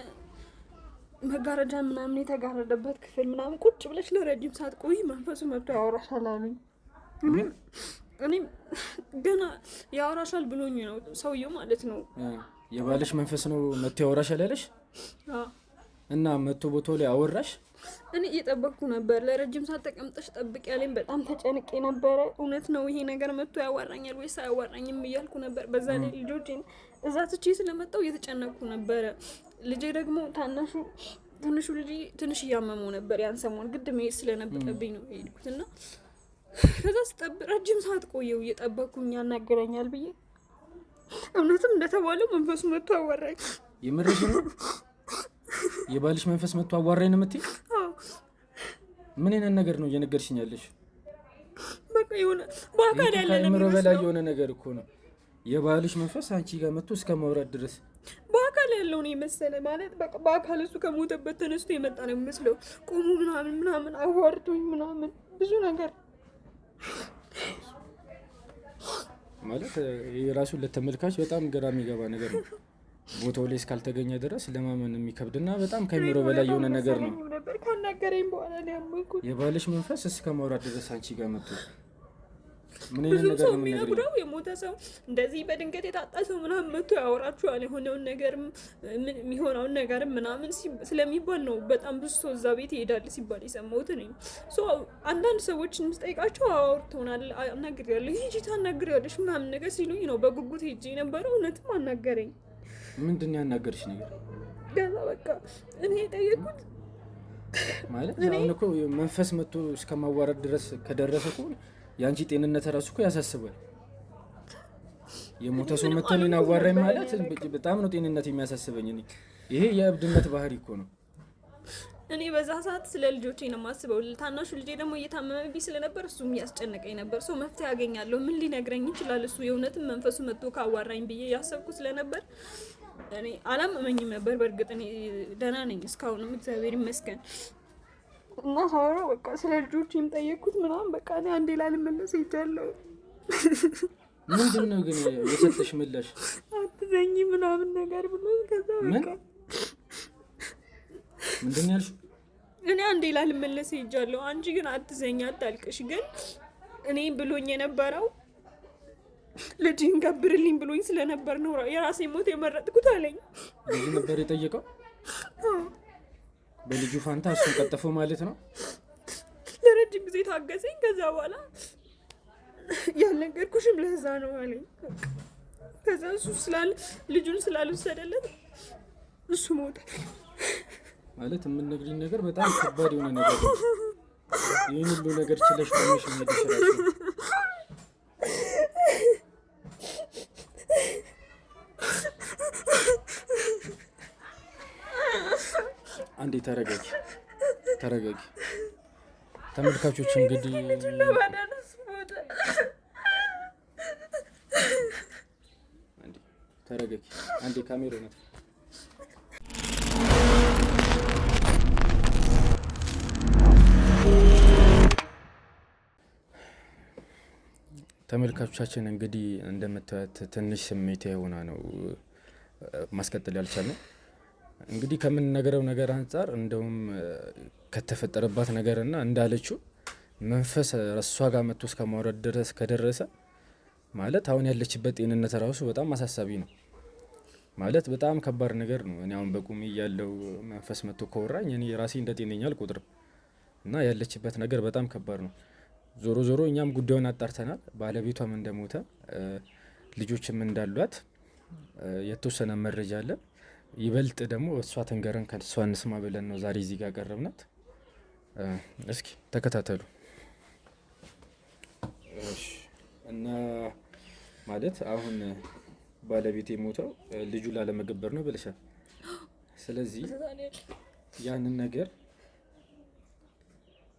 መጋረጃ ምናምን የተጋረደበት ክፍል ምናምን ቁጭ ብለሽ ለረጅም ሰዓት ቆይ መንፈሱ መጥቶ ያወራሻል አሉኝ። እኔም ገና ያወራሻል ብሎኝ ነው ሰውየው ማለት ነው። የባልሽ መንፈስ ነው መጥቶ ያወራሻል ያለሽ? እና መጥቶ ቦታው ላይ አወራሽ? እኔ እየጠበቅኩ ነበር። ለረጅም ሰዓት ተቀምጠሽ ጠብቅ ያለኝ በጣም ተጨንቄ ነበረ። እውነት ነው ይሄ ነገር መጥቶ ያዋራኛል ወይስ አያዋራኝም እያልኩ ነበር። በዛ ላይ ልጆቼን እዛ ትቼ ስለመጣሁ እየተጨነቅኩ ነበረ። ልጄ ደግሞ ትንሹ ልጅ ትንሽ እያመመው ነበር። ያን ሰሞን ግድ መሄድ ስለነበረብኝ ነው የሄድኩት እና ከዛ ስጠብቅ ረጅም ሰዓት ቆየው እየጠበቅኩኝ ያናገረኛል ብዬ። እውነትም እንደተባለው መንፈሱ መጥቶ አዋራኝ። የምርሽ ነው? የባልሽ መንፈስ መጥቶ አዋራኝ ነው የምትይ? ምን አይነት ነገር ነው እየነገርሽኝ ያለሽ? በቃ የሆነ በአካል ያለ ነገር በላይ የሆነ ነገር እኮ ነው። የባልሽ መንፈስ አንቺ ጋር መጥቶ እስከ ማውራት ድረስ በአካል ያለው ነው የመሰለ ማለት በቃ በአካል እሱ ከሞተበት ተነስቶ የመጣ ነው የሚመስለው። ቆሙ ምናምን አዋርቶኝ ምናምን ብዙ ነገር ማለት የራሱን ለተመልካች በጣም ግራ የሚገባ ነገር ነው። ቦታው ላይ እስካልተገኘ ድረስ ለማመን የሚከብድና በጣም ከሚሮ በላይ የሆነ ነገር ነው። ካናገረኝ በኋላ ነው ያመንኩት። የባልሽ መንፈስ እስከ ማውራት ድረስ አንቺ ጋር መጥቶ ብዙ ሰው የሚነግረው የሞተ ሰው እንደዚህ በድንገት የታጣ ሰው ምናምን መጥቶ ያወራችኋል የሆነውን ነገርም የሚሆነውን ነገርም ምናምን ስለሚባል ነው። በጣም ብዙ ሰው እዛ ቤት ይሄዳል ሲባል የሰማሁት ነኝ። አንዳንድ ሰዎችን ምስጠይቃቸው አውርተውናል፣ አናግሬያለሁ፣ ሂጂ ታናግሪያለሽ ምናምን ነገር ሲሉኝ ነው በጉጉት ሄጄ የነበረው። እውነትም አናገረኝ። ምንድን ነው ያናገርሽ ነገር? ገዛ በቃ እኔ የጠየቁት ማለት አሁን እኮ መንፈስ መጥቶ እስከማዋረድ ድረስ ከደረሰ እኮ የአንቺ ጤንነት ራሱ እኮ ያሳስባል። የሞተ ሰው መጥቶ እኔን አዋራኝ ማለት በጣም ነው ጤንነት የሚያሳስበኝ። ይሄ የእብድነት ባህሪ እኮ ነው። እኔ በዛ ሰዓት ስለ ልጆቼ ነው የማስበው። ታናሹ ልጄ ደግሞ እየታመመብኝ ስለነበር እሱም ያስጨነቀኝ ነበር። ሰው መፍትሄ ያገኛለሁ ምን ሊነግረኝ ይችላል እሱ የእውነትም መንፈሱ መጥቶ ካዋራኝ ብዬ ያሰብኩ ስለነበር እኔ አላመመኝም ነበር። በእርግጥ እኔ ደህና ነኝ እስካሁንም እግዚአብሔር ይመስገን። እና ሀዋራ በቃ ስለ ልጆቼም ጠየቅኩት ምናምን በቃ እኔ አንዴ ላልመለስ ሄጃለሁ። ምንድን ነው ግን የሰጠሽ ምላሽ? አትዘኝ ምናምን ነገር ብሎ ከዛ በቃ ምንድን ያልሽው? እኔ አንዴ ላልመለስ ሄጃለሁ። አንቺ ግን አትዘኝ አታልቅሽ። ግን እኔ ብሎኝ የነበረው ልጅን ገብርልኝ ብሎኝ ስለነበር ነው የራሴ ሞት የመረጥኩት አለኝ። ልጅ ነበር የጠየቀው? በልጁ ፋንታ እሱን ቀጠፈው ማለት ነው። ለረጅም ጊዜ ታገሰኝ። ከዛ በኋላ ያልነገርኩሽም ለዛ ነው አለኝ። ከዛ እሱ ልጁን ስላልወሰደለት እሱ ሞተ። ማለት የምንነግሪኝ ነገር በጣም ከባድ የሆነ ነገር ነው። ይህን ሁሉ ነገር ችለሽ ቆመሽ መሄድ ይችላል። አንዴ ተረጋጊ። ተመልካቾች እንግዲህ ተረጋጊ። አንዴ ካሜራው ነው። ተመልካቾቻችን እንግዲህ እንደምታዩት ትንሽ ስሜት የሆነ ነው ማስቀጠል ያልቻልነው። እንግዲህ ከምንነገረው ነገር አንጻር እንደውም ከተፈጠረባት ነገርና እንዳለችው መንፈስ እሷ ጋር መጥቶ እስከማውረድ ድረስ ከደረሰ ማለት አሁን ያለችበት ጤንነት ራሱ በጣም አሳሳቢ ነው። ማለት በጣም ከባድ ነገር ነው። እኔ አሁን በቁሜ ያለው መንፈስ መጥቶ ከወራኝ እኔ ራሴ እንደ ጤነኛ አልቆጥርም እና ያለችበት ነገር በጣም ከባድ ነው። ዞሮ እኛም ጉዳዩን አጣርተናል። ባለቤቷም እንደሞተ ልጆችም እንዳሏት የተወሰነ መረጃ አለ። ይበልጥ ደግሞ እሷ ተንገረን ከሷ እንስማ ብለን ነው ዛሬ እዚህ ጋር ቀረብናት። እስኪ ተከታተሉ። እና ማለት አሁን ባለቤቴ ሞተው ልጁ ላለመገበር ነው ብለሻል። ስለዚህ ያንን ነገር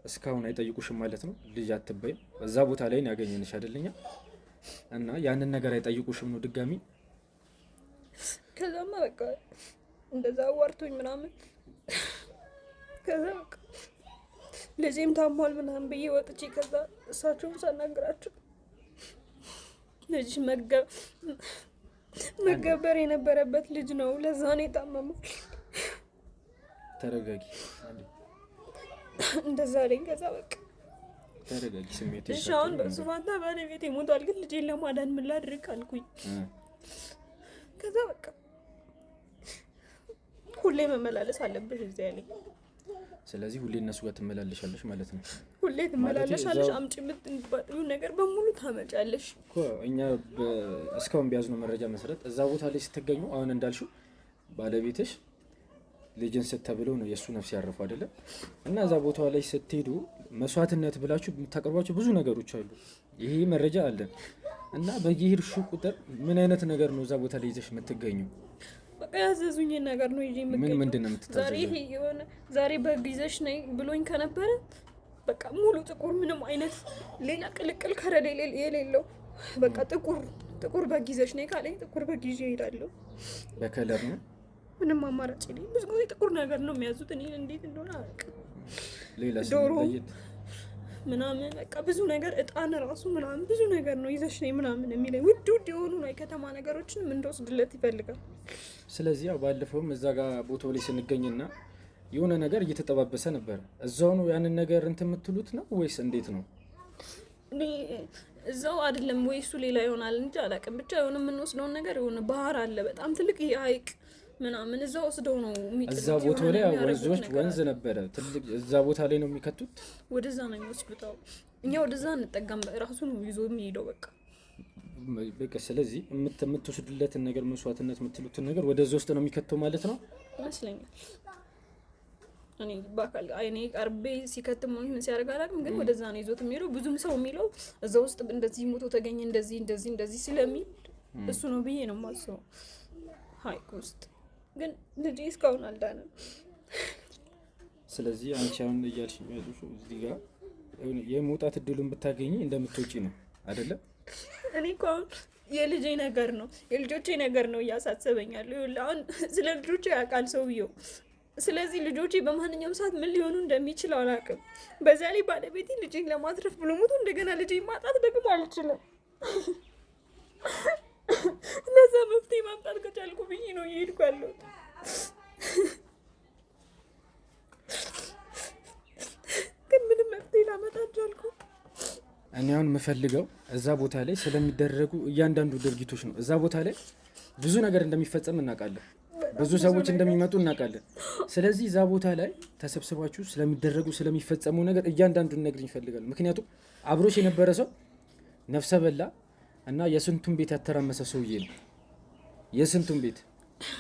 እስካሁን አይጠይቁሽም ማለት ነው። ልጅ አትበይም። እዛ ቦታ ላይ ነው ያገኘንሽ አይደለኛ? እና ያንን ነገር አይጠይቁሽም ነው ድጋሚ? ከዛማ በቃ እንደዛ አዋርቶኝ ምናምን ከዛ በቃ ልጄም ታሟል ምናምን ብዬ ወጥቼ ከዛ እሳቸውን ሳናግራቸው ልጅ መገበር የነበረበት ልጅ ነው፣ ለዛ ነው የታመመው። ተረጋጊ። እንደዛ አለኝ። ከዛ በቃ ተረጋጊ። ስሜት እሺ አሁን በሱ ፋንታ ባለቤቴ ሞቷል፣ ግን ልጄን ለማዳን ምን ላድርግ አልኩኝ። ከዛ በቃ ሁሌ መመላለስ አለብሽ እዚህ ያለኝ። ስለዚህ ሁሌ እነሱ ጋር ትመላለሻለሽ ማለት ነው። ሁሌ ትመላለሻለሽ፣ አምጪ የምትባሉ ነገር በሙሉ ታመጫለሽ እኮ። እኛ እስካሁን ቢያዝነው መረጃ መሰረት እዛ ቦታ ላይ ስትገኙ አሁን እንዳልሽው ባለቤትሽ ልጅን ስተብለው ነው የእሱ ነፍስ ያረፈው አይደለም? እና እዛ ቦታ ላይ ስትሄዱ መስዋዕትነት ብላችሁ የምታቀርቧቸው ብዙ ነገሮች አሉ። ይሄ መረጃ አለን። እና በየሄድሽ ቁጥር ምን አይነት ነገር ነው እዛ ቦታ ላይ ይዘሽ የምትገኙ? በቃ ያዘዙኝ ነገር ነው ይዤ የምትገኘው። ምንድን ነው የምትታዘዘው? ዛሬ በግ ይዘሽ ነይ ብሎኝ ከነበረ በቃ ሙሉ ጥቁር፣ ምንም አይነት ሌላ ቅልቅል ከረሌ የሌለው በቃ ጥቁር በግ ይዘሽ ነይ ካለኝ ጥቁር በግ ይዤ እሄዳለሁ። በከለር ነው? ምንም አማራጭ የለኝም። ብዙ ጊዜ ጥቁር ነገር ነው የሚያዙት። እኔ እንዴት እንደሆነ አላውቅም። ሌላ ዶሮ ምናምን በቃ ብዙ ነገር፣ እጣን ራሱ ምናምን ብዙ ነገር ነው ይዘሽ ነይ ምናምን የሚለኝ። ውድ የሆኑ ነው የከተማ ነገሮችንም እንደወስድለት ይፈልጋል። ስለዚህ ያው ባለፈውም እዛ ጋር ቦታው ላይ ስንገኝና የሆነ ነገር እየተጠባበሰ ነበር። እዛው ነው ያንን ነገር እንትን የምትሉት ነው ወይስ እንዴት ነው? እዛው አይደለም ወይ እሱ ሌላ ይሆናል እንጂ አላውቅም። ብቻ የሆነ የምንወስደውን ነገር የሆነ ባህር አለ በጣም ትልቅ ሀይቅ ምናምን እዛ ወስደው ነው የሚጥሉት። እዛ ቦታ ላይ ወንዝ ነበረ ትልቅ፣ እዛ ቦታ ላይ ነው የሚከቱት። ወደዛ ነው የሚወስዱት። እኛ ወደዛ እንጠጋም ራሱ ነው ይዞ የሚሄደው በቃ። ስለዚህ የምትወስዱለትን ነገር መስዋዕትነት የምትሉትን ነገር ወደዛ ውስጥ ነው የሚከተው ማለት ነው ይመስለኛል። እኔ በአካል አይኔ ቀርቤ ሲከትም ምን ሲያደርግ አላውቅም፣ ግን ወደዛ ነው ይዞት የሚሄደው። ብዙም ሰው የሚለው እዛ ውስጥ እንደዚህ ሞቶ ተገኘ እንደዚህ ስለሚል እሱ ነው ብዬ ነው የማስበው። ሀይቅ ውስጥ ግን ልጄ እስካሁን አልዳነም። ስለዚህ አንቺ አሁን እያልሽኝ ያለሽው እዚህ ጋር የመውጣት እድሉን ብታገኚ እንደምትወጪ ነው አይደለም? እኔ እኮ አሁን የልጄ ነገር ነው የልጆቼ ነገር ነው እያሳሰበኛል። አሁን ስለ ልጆቼ ያውቃል ሰውየው። ስለዚህ ልጆቼ በማንኛውም ሰዓት ምን ሊሆኑ እንደሚችል አላውቅም። በዛ ላይ ባለቤቴ ልጄን ለማትረፍ ብሎ ሞቶ እንደገና ልጄን ማጣት ደግሞ አልችልም። ለዛ መፍትሄ ማምጣት ከቻልኩ ብዬ ነው እየሄድኩ ያለሁት። ግን ምንም መፍትሄ ላመጣ አልቻልኩም። እኔ አሁን የምፈልገው እዛ ቦታ ላይ ስለሚደረጉ እያንዳንዱ ድርጊቶች ነው። እዛ ቦታ ላይ ብዙ ነገር እንደሚፈጸም እናውቃለን። ብዙ ሰዎች እንደሚመጡ እናውቃለን። ስለዚህ እዛ ቦታ ላይ ተሰብስባችሁ ስለሚደረጉ ስለሚፈጸሙ ነገር እያንዳንዱን ነገር ይፈልጋል። ምክንያቱም አብሮሽ የነበረ ሰው ነፍሰ በላ እና የስንቱን ቤት ያተራመሰ ሰውዬ ነው። የስንቱን ቤት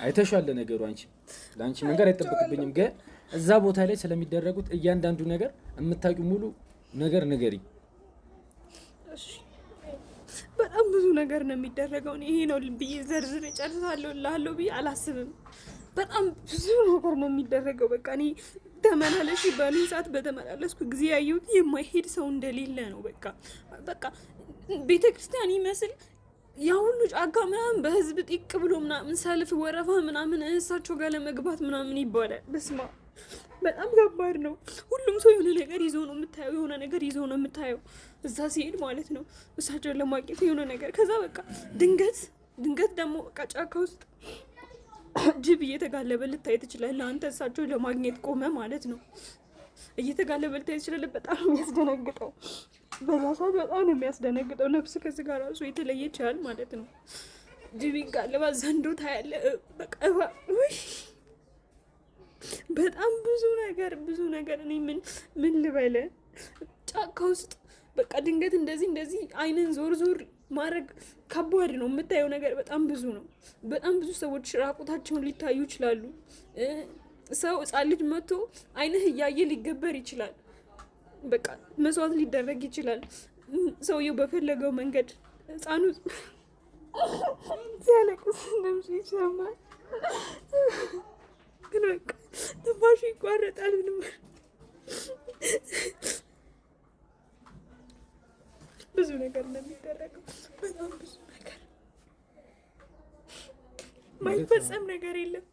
አይተሻለ ነገሩ። አንቺ ለአንቺ መንገር አይጠበቅብኝም፣ ግን እዛ ቦታ ላይ ስለሚደረጉት እያንዳንዱ ነገር የምታውቂው ሙሉ ነገር ንገሪ። በጣም ብዙ ነገር ነው የሚደረገው። ይሄ ነው ብዬ ዘርዝሬ ጨርሳለሁ እላለሁ ብዬ አላስብም። በጣም ብዙ ነገር ነው የሚደረገው። በቃ እኔ ተመላለሽ ባሉኝ ሰዓት በተመላለስኩ ጊዜ ያየሁት የማይሄድ ሰው እንደሌለ ነው። በቃ ቤተ ክርስቲያን ይመስል ያ ሁሉ ጫካ ምናምን በህዝብ ጢቅ ብሎ ምናምን ሰልፍ ወረፋ ምናምን እሳቸው ጋር ለመግባት ምናምን ይባላል። በስማ በጣም ከባድ ነው። ሁሉም ሰው የሆነ ነገር ይዞ ነው የምታየው፣ የሆነ ነገር ይዞ ነው የምታየው እዛ ሲሄድ ማለት ነው እሳቸውን ለማግኘት የሆነ ነገር። ከዛ በቃ ድንገት ደግሞ ጫካ ውስጥ ጅብ እየተጋለበ ልታይ ትችላለህ አንተ። እሳቸውን ለማግኘት ቆመ ማለት ነው እየተጋለበ ልታይ ትችላለህ። በጣም ነው የሚያስደነግጠው። በዛ ሰዓት በጣም ነው የሚያስደነግጠው። ነፍስ ከስጋ ራሱ የተለየ ይችላል ማለት ነው። ጅብ ይጋለባል፣ ዘንዶ ታያለህ። በቃ በጣም ብዙ ነገር እኔ ምን ልበለ ጫካ ውስጥ በቃ ድንገት እንደዚህ አይንን ዞር ማድረግ ከባድ ነው። የምታየው ነገር በጣም ብዙ ነው። በጣም ብዙ ሰዎች ራቁታቸውን ሊታዩ ይችላሉ። ሰው ሕፃን ልጅ መጥቶ አይንህ እያየ ሊገበር ይችላል። በቃ መስዋዕት ሊደረግ ይችላል። ሰውየው በፈለገው መንገድ ሕፃኑ ሲያለቅስ ድምፁ ይሰማል። ግን በቃ ትንፋሹ ይቋረጣል። ምንም ብዙ ነገር ነው የሚደረገው። በጣም ብዙ ነገር ማይፈጸም ነገር የለም።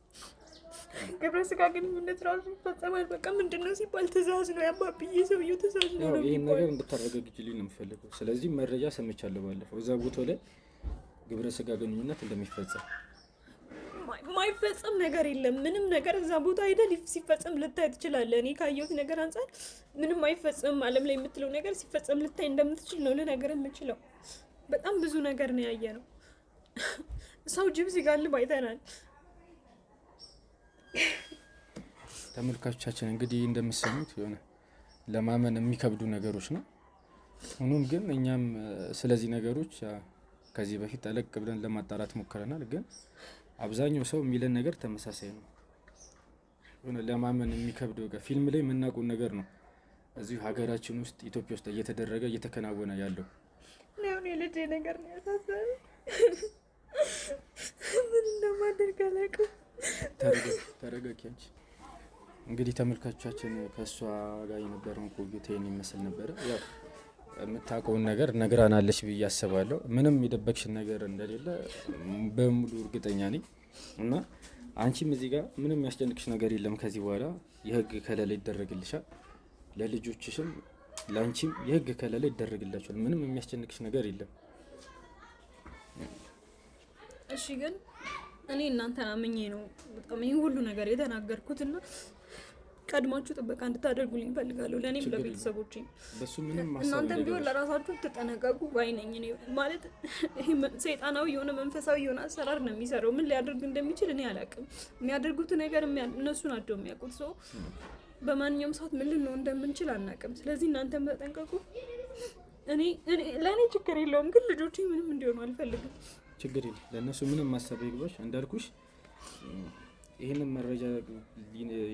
ግብረ ስጋ ግንኙነት ራሱ ይፈጸማል። በቃ ምንድነው ሲባል ትእዛዝ ነው። ያባብዬ ሰውዬው ትእዛዝ ነው። ይህን ነገር እንድታረጋግጭልኝ ነው የምፈልገው። ስለዚህ መረጃ ሰምቻለሁ ባለፈው እዛ ቦታው ላይ ግብረ ስጋ ግንኙነት እንደሚፈጸም። ማይፈጸም ነገር የለም። ምንም ነገር እዛ ቦታ ሄደህ ሲፈጸም ልታይ ትችላለህ። እኔ ካየሁት ነገር አንጻር ምንም አይፈጸም ዓለም ላይ የምትለው ነገር ሲፈጸም ልታይ እንደምትችል ነው ልነገር የምችለው። በጣም ብዙ ነገር ነው ያየ ነው። ሰው ጅብ ሲጋልብ አይተናል። ተመልካቾቻችን እንግዲህ እንደምትሰሙት የሆነ ለማመን የሚከብዱ ነገሮች ነው። ሆኖም ግን እኛም ስለዚህ ነገሮች ከዚህ በፊት ጠለቅ ብለን ለማጣራት ሞክረናል። ግን አብዛኛው ሰው የሚለን ነገር ተመሳሳይ ነው። የሆነ ለማመን የሚከብደው ፊልም ላይ የምናውቀው ነገር ነው እዚሁ ሀገራችን ውስጥ ኢትዮጵያ ውስጥ እየተደረገ እየተከናወነ ያለው። አሁን የልጄ ነገር ነው ያሳሰበኝ። ምን እንደማደርግ አላውቅም። ተረጋጊ አንቺ። እንግዲህ ተመልካቾቻችን ከእሷ ጋር የነበረውን ቆይታ ይመስል ነበረ። ያው የምታውቀውን ነገር ነግራናለች ብዬ አስባለሁ። ምንም የደበቅሽን ነገር እንደሌለ በሙሉ እርግጠኛ ነኝ እና አንቺም እዚህ ጋር ምንም ያስጨንቅሽ ነገር የለም። ከዚህ በኋላ የህግ ከለላ ይደረግልሻል። ለልጆችሽም ለአንቺም የህግ ከለላ ይደረግላችኋል። ምንም የሚያስጨንቅሽ ነገር የለም። እሺ፣ ግን እኔ እናንተን አምኜ ነው በጣም ይሄን ሁሉ ነገር የተናገርኩትና ቀድማችሁ ጥበቃ እንድታደርጉልኝ እፈልጋለሁ ለእኔም ለቤተሰቦቼ። በሱ ምንም እናንተም ቢሆን ለራሳችሁ ተጠነቀቁ ባይ ነኝ እኔ። ማለት ይሄ ሰይጣናዊ የሆነ መንፈሳዊ የሆነ አሰራር ነው የሚሰራው። ምን ሊያደርግ እንደሚችል እኔ አላውቅም። የሚያደርጉት ነገር እነሱ ናቸው የሚያውቁት። ሰው በማንኛውም ሰዓት ምን ልንሆን እንደምንችል አናውቅም። ስለዚህ እናንተም ተጠንቀቁ። ለእኔ ችግር የለውም፣ ግን ልጆቼ ምንም እንዲሆኑ አልፈልግም። ችግር የለም፣ ለእነሱ ምንም ማሰብ ይግባሽ። እንዳልኩሽ ይህንን መረጃ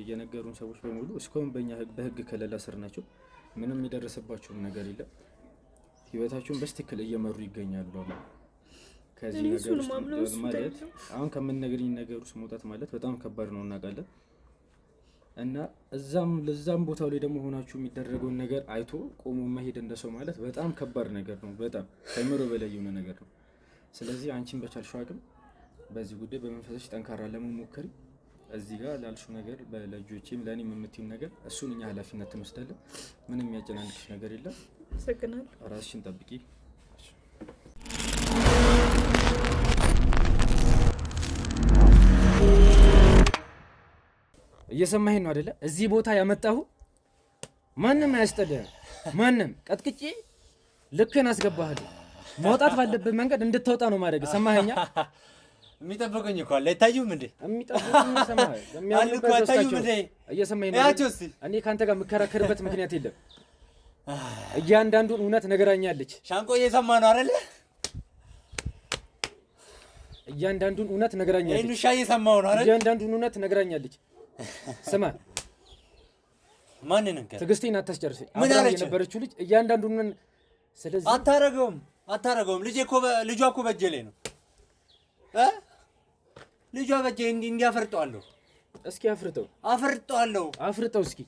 የነገሩን ሰዎች በሙሉ እስካሁን በእኛ በህግ ከለላ ስር ናቸው። ምንም የደረሰባቸውም ነገር የለም። ህይወታቸውን በስትክክል እየመሩ ይገኛሉ። ከዚህ ነገር ውስጥ ማለት አሁን ከምንነግርኝ ነገር ውስጥ መውጣት ማለት በጣም ከባድ ነው እናውቃለን። እና ለዛም ቦታው ላይ ደግሞ ሆናችሁ የሚደረገውን ነገር አይቶ ቆሞ መሄድ እንደሰው ማለት በጣም ከባድ ነገር ነው። በጣም ከአእምሮ በላይ የሆነ ነገር ነው። ስለዚህ አንቺን በቻልሽው አቅም በዚህ ጉዳይ በመንፈስሽ ጠንካራ ለመሞከሪ እዚህ ጋር ላልሽው ነገር ለልጆቼም ለእኔም የምትይው ነገር እሱን እኛ ኃላፊነት እንወስዳለን። ምንም የሚያጨናንቅሽ ነገር የለም። አመሰግናለሁ። ራስሽን ጠብቂ። እየሰማኸኝ ነው አይደለ? እዚህ ቦታ ያመጣሁ ማንም አያስጠልህም። ማንም ቀጥቅጬ ልክህን አስገባሃለሁ። መውጣት ባለበት መንገድ እንድትወጣ ነው ማድረግ። ሰማኸኛ? የሚጠብቁኝ እኮ አለ። አይታዩም እንዴ? የሚጠብቁኝ ሰማኸኝ? እየሰማኸኝ ነው? እኔ ከአንተ ጋር የምከራከርበት ምክንያት የለም። እያንዳንዱን እውነት ነገራኛለች። ሻንቆ እየሰማ ነው አይደለ? እያንዳንዱን እውነት ነገራኛለች። ይሄን ሻይ እየሰማው ነው አይደል? እያንዳንዱን እውነት ነገራኛለች። ስማ፣ ማንንም ትዕግስቴን አታስጨርሰኝ። አብራ የነበረችው ልጅ እያንዳንዱን ስለዚህ አታረገውም። ልጇ እኮ በእጄ ላይ ነው። ልጇ በእጄ እንዲያፈርጠዋለሁ። እስኪ አፍርጠው እስኪ።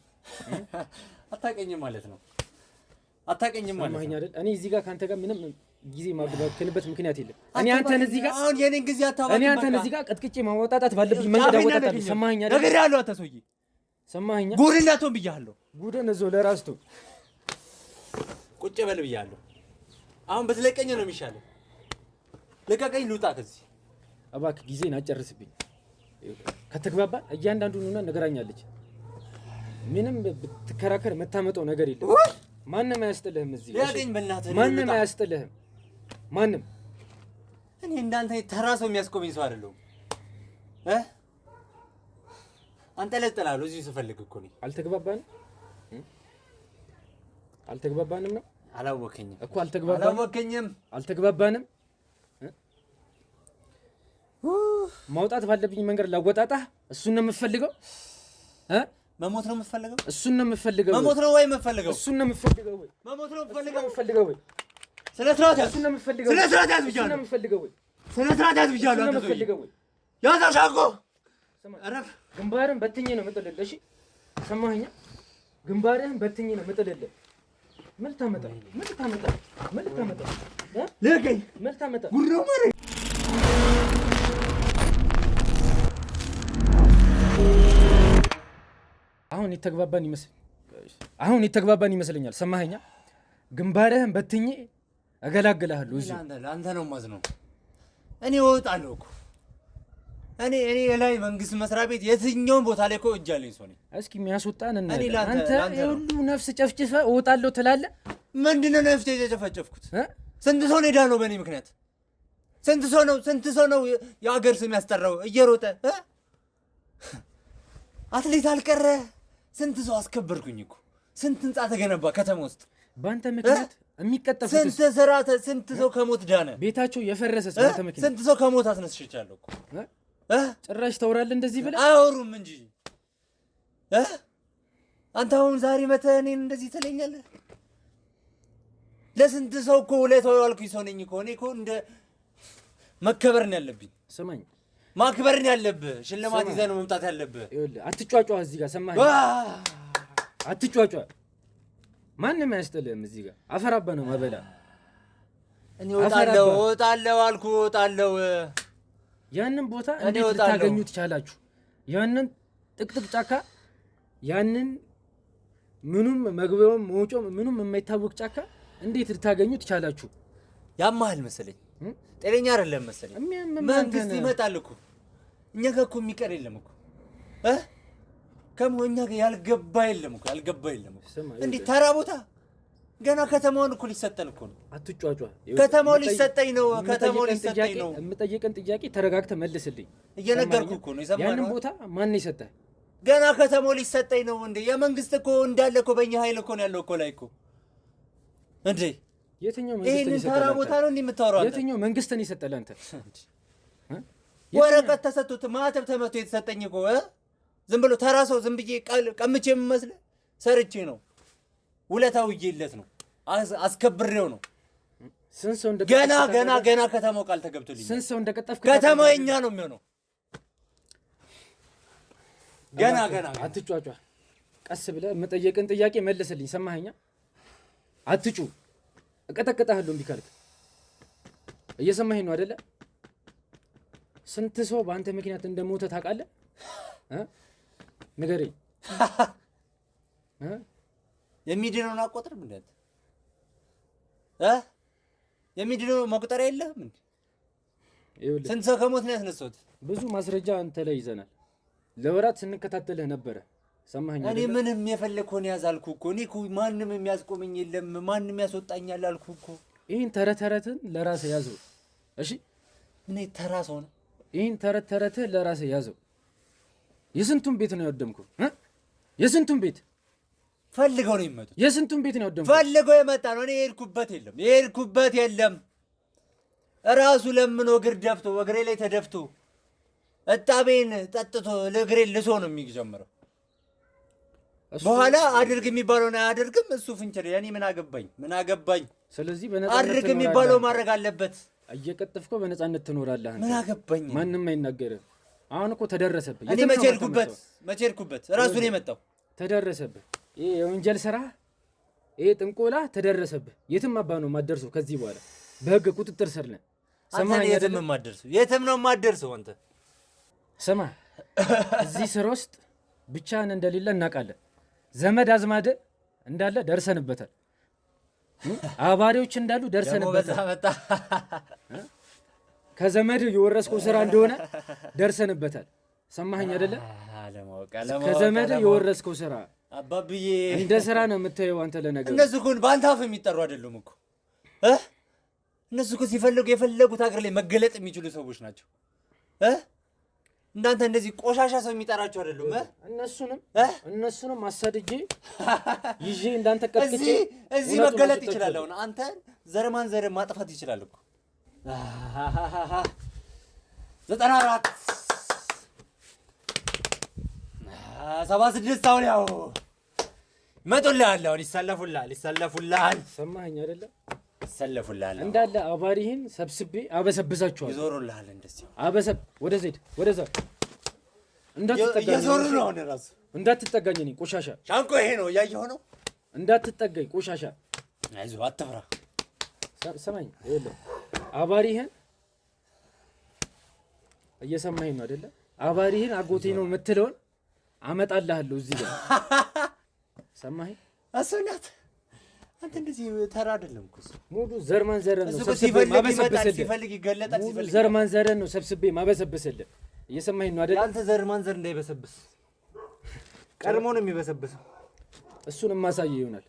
አታውቅኝም ማለት ነው። አታውቅኝም ማለት ነው አይደል? እኔ እዚህ ጋር ካንተ ጋር ምንም ጊዜ ማባከንበት ምክንያት የለም። እኔ አንተን እዚህ ጋር አሁን የኔን ጊዜ አታባክን። እኔ አንተን እዚህ ጋር ቀጥቅጬ ማወጣጣት ባለብኝ መንገድ አወጣጣለሁ። ሰማኸኝ አይደል? ነገር ያለው አንተ ሰውዬ ሰማኸኝ? ጉድ እንዳትሆን ብያለሁ። ጉድን እዛው ለራስህ ተው። ቁጭ በል ብያለሁ። አሁን በትለቀኝ ነው የሚሻለው። ልቀቀኝ፣ ልውጣ ከዚህ። እባክህ ጊዜን አጨርስብኝ። ከተግባባን እያንዳንዱን ሆነ ነገራኛለች። ምንም ብትከራከር የምታመጣው ነገር የለም። ማንም አያስጥልህም። እዚህ ማንም አያስጥልህም። ማንም እኔ እንዳንተ ተራ ሰው የሚያስቆመኝ ሰው አይደለሁም። አንጠለጥላለሁ እዚሁ ስፈልግ እኮ ነኝ። አልተግባባንም ነው? አላወከኝም እኮ አልተግባባንም። ማውጣት ባለብኝ መንገድ ላወጣጣህ። እሱን ነው የምፈልገው። መሞት ነው የምፈልገው። እሱን ነው የምፈልገው። መሞት ነው ወይ የምፈልገው? እሱን ነው የምፈልገው ወይ? መሞት ነው የምፈልገው ወይ? ስለ ስርዓት ያዝ። እሱን ነው የምፈልገው። ስለ ስርዓት ያዝ ብያለሁ። እሱን ነው የምፈልገው ወይ? ስለ ስርዓት ያዝ ብያለሁ። እሱን ነው የምፈልገው ወይ? ያዝ ሻንቆ። አረፍ። ግንባርህን በትኜ ነው የምጥልልህ። እሺ ሰማኸኝ? ግንባርህን በትኜ ነው የምጥልልህ። ምን ታመጣ? ልቀቀኝ። ምን ታመጣ? ጉድ ነው ማለት አሁን የተግባባን ይመስለኛል። ሰማኸኛ? ግንባርህን በትኜ እገላግልሃለሁ። እዚሁ ለአንተ ነው የማዝነው። እኔ እወጣለሁ እኮ እኔ ላይ መንግስት መስሪያ ቤት የትኛውን ቦታ ላይ እኮ እጅ አለኝ ሰው ነኝ። እስኪ የሚያስወጣን እና አንተ የሁሉ ነፍስ ጨፍጭፈህ እወጣለሁ ትላለህ። ምንድን ነው ነፍስ የጨፈጨፍኩት? ስንት ሰው ነው የዳነው በእኔ ምክንያት? ስንት ሰው ነው የአገር ስም ያስጠራው እየሮጠ? አትሌት አልቀረ ስንት ሰው አስከበርኩኝ እኮ። ስንት ህንጻ ተገነባ ከተማ ውስጥ በአንተ ምክንያት። የሚቀጠፉት ስንት ሰው ከሞት ዳነ። ቤታቸው የፈረሰ በአንተ ምክንያት። ስንት ሰው ከሞት አስነስቻለሁ እኮ። ጭራሽ ታወራለህ እንደዚህ ብለህ? አያወሩም እንጂ አንተ አሁን ዛሬ መተህ እኔን እንደዚህ ትለኛለህ? ለስንት ሰው እኮ ውለታው ያልኩኝ ሰው ነኝ እኮ። እኔ እኮ እንደ መከበር ነው ያለብኝ። ስማኝ፣ ማክበር ነው ያለብህ። ሽልማት ይዘህ ነው መምጣት ያለብህ። ይኸውልህ አትጫጫ እዚህ ጋር። ሰማኸኝ? አትጫጫ። ማንም አያስጥልህም እዚህ ጋር። አፈራባ ነው መበላ። እኔ እወጣለሁ አልኩህ፣ እወጣለሁ። ያንን ቦታ እንዴት ልታገኙት ቻላችሁ? ያንን ጥቅጥቅ ጫካ፣ ያንን ምኑም መግቢያውም መውጫውም ምኑም የማይታወቅ ጫካ እንዴት ልታገኙት ቻላችሁ? ያማህል መሰለኝ። ጤነኛ አይደለም መሰለኝ። መንግስት ይመጣል እኮ እኛ ጋር እኮ የሚቀር የለም እኮ። ከሞኛ ያልገባ የለም እኮ ያልገባ የለም እኮ እንዴ ተራ ቦታ ገና ከተማውን እኮ ሊሰጠን እኮ ነው። አትጫጫ። ከተማው ሊሰጠኝ ነው። ከተማው ሊሰጠኝ ነው። የምጠይቀን ጥያቄ ተረጋግተህ መልስልኝ። እየነገርኩህ እኮ ነው። የሰማኸው ያንን ቦታ ማን ይሰጠህ? ገና ከተማው ሊሰጠኝ ነው እንዴ? የመንግስት እኮ እንዳለ እኮ በእኛ ኃይል እኮ ነው ያለው እኮ ላይ እኮ እንዴ። የትኛው መንግስት ነው ይሰጠህ? ተራ ቦታ ነው እንደምታወራው። የትኛው መንግስት ነው ይሰጠህ አንተ? ወረቀት ተሰጥቶት ማተብ ተመቶ የተሰጠኝ እኮ ዝም ብሎ ተራ ሰው ዝም ብዬ ቀምቼ የምመስልህ ሰርቼ ነው። ውለታው ይየለት ነው። አስከብሬው ነው። ስንት ሰው ገና ከተማው ቃል ተገብቶልኝ ስንት ሰው እንደቀጠፍክ ከተማው የኛ ነው የሚሆነው። ገና አትጫጫ። ቀስ ብለህ የምጠየቅን ጥያቄ መልስልኝ። ሰማኸኛ? አትጩ። እቀጠቅጥሃለሁ እምቢ ካልክ። እየሰማኸኝ ነው አይደለ? ስንት ሰው በአንተ ምክንያት እንደሞተ ታውቃለህ? ንገረኝ። የሚድነውን አቆጥርም እንዴ? የሚድነው መቁጠሪያ የለህም እንዴ? ስንት ሰው ከሞት ነው ያስነሳሁት? ብዙ ማስረጃ አንተ ላይ ይዘናል። ለወራት ስንከታተልህ ነበረ። ሰማኸኝ? እኔ ምንም የፈለግከውን ያዝ አልኩህ እኮ። እኔ እኮ ማንም የሚያስቆመኝ የለም፣ ማንም ያስወጣኛል አልኩህ እኮ። ይህን ተረትን ለራስህ ያዘው። እሺ? ምን ተራ ሰው ነው? ይህን ተረትህ ለራስህ ያዘው። የስንቱን ቤት ነው ያወደምኩህ? የስንቱን ቤት ፈልገው ነው የሚመጡት? የስንቱን ቤት ነው ያወደምኩህ? ፈልገው የመጣ ነው። እኔ የሄድኩበት የለም። እራሱ ለምኖ እግር ደፍቶ እግሬ ላይ ተደፍቶ እጣቤን ጠጥቶ ለእግሬ ልሶ ነው የሚጀምረው። በኋላ አድርግ የሚባለውን አያደርግም። እሱ ፍንጭር። እኔ ምን አገባኝ? ስለዚህ አድርግ የሚባለው ማድረግ አለበት። እየቀጠፍከው በነፃነት ትኖራለህ። ምን አገባኝ? ማንም አይናገርም። አሁን እኮ ተደረሰብህ። እኔ መቼ ሄድኩበት? እራሱ ነው የመጣው። ተደረሰብህ። ይሄ የወንጀል ስራ፣ ይሄ ጥንቆላ ተደረሰብህ። የትም አባ ነው የማትደርሰው። ከዚህ በኋላ በህግ ቁጥጥር ስር ነህ። ሰማኸኝ? የትም ነው የማትደርሰው አንተ። ስማ፣ እዚህ ስራ ውስጥ ብቻህን እንደሌለ እናውቃለን። ዘመድ አዝማድ እንዳለ ደርሰንበታል። አባሪዎች እንዳሉ ደርሰንበታል። ከዘመድ የወረስከው ስራ እንደሆነ ደርሰንበታል። ሰማኸኝ አይደለ? ከዘመድ የወረስከው ስራ አባብዬ እንደ ስራ ነው የምታየው አንተ። ለነገሩ እነሱ እኮ በአንተ አፍ የሚጠሩ አይደሉም እኮ። እነሱ እኮ ሲፈልጉ የፈለጉት ሀገር ላይ መገለጥ የሚችሉ ሰዎች ናቸው። እንዳንተ እንደዚህ ቆሻሻ ሰው የሚጠራቸው አይደሉም። እነሱንም አሳድጄ ይዤ እንዳንተ ቀጥቅጬ እዚህ መገለጥ ይችላል። አሁን አንተ ዘርማን ዘር ማጥፋት ይችላል እኮ። 94 76 አሁን ያው ይመጡልሃል። አሁን ይሰለፉልሃል። ሰማኸኝ አይደለ? ይሰለፉልሃል። እንዳለ አባሪህን ሰብስቤ አበሰብዛቸዋለሁ። ይዞሩልሃል። እንደዚህ ወደዛ እየዞሩ ነው። አሁን እራሱ እንዳትጠጋኝ። እኔ ቆሻሻ ሻንቆ ይሄ ነው እያየኸው ነው። እንዳትጠጋኝ ቆሻሻ። አይዞህ አትፍራ። ሰማኝ። ይኸውልህ አባሪህን እየሰማኸኝ ነው አይደለ? አባሪህን አጎቴ ነው የምትለውን አመጣልሃለሁ እዚህ ጋር። ሰማኸኝ? አሰናት አንተ እንደዚህ ተራ አይደለም እኮ። ሙሉ ዘር ማንዘርን ነው ሰብስቤ ማበሰብስልህ። ሲፈልግ ይገለጣል። ሙሉ ዘር ማንዘርን ነው ሰብስቤ ማበሰብስልህ። እየሰማኸኝ ነው አይደለ? አንተ ዘር ማንዘር እንዳይበሰብስ ቀድሞ ነው የሚበሰብሰው። እሱን ማሳየህ ይሆናል።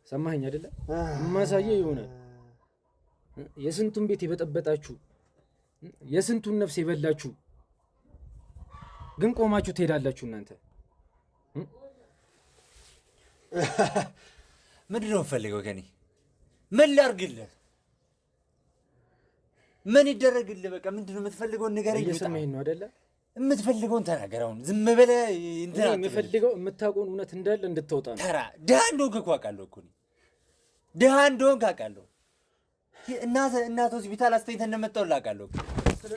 ሰማኸኝ አይደለ? ማሳየህ ይሆናል። የስንቱን ቤት የበጠበጣችሁ፣ የስንቱን ነፍስ የበላችሁ፣ ግን ቆማችሁ ትሄዳላችሁ እናንተ። ምንድን ነው የምፈልገው ከኔ? ምን ላድርግልህ? ምን ይደረግልህ? በቃ ምንድን ነው የምትፈልገውን ንገረኝ። እየሰማኸኝ ነው አይደለ? የምትፈልገውን ተናገር። አሁን ዝም ብለህ እንትን የምፈልገው የምታውቀውን እውነት እንዳለ እንድትወጣ ነው። ተራ ድሃ እንደሆንክ እኮ አውቃለሁ እኮ ድሃ እንደሆንክ አውቃለሁ። እናት ሆስፒታል አስተኝተህ እንደመጣሁልህ አውቃለሁ። ስለ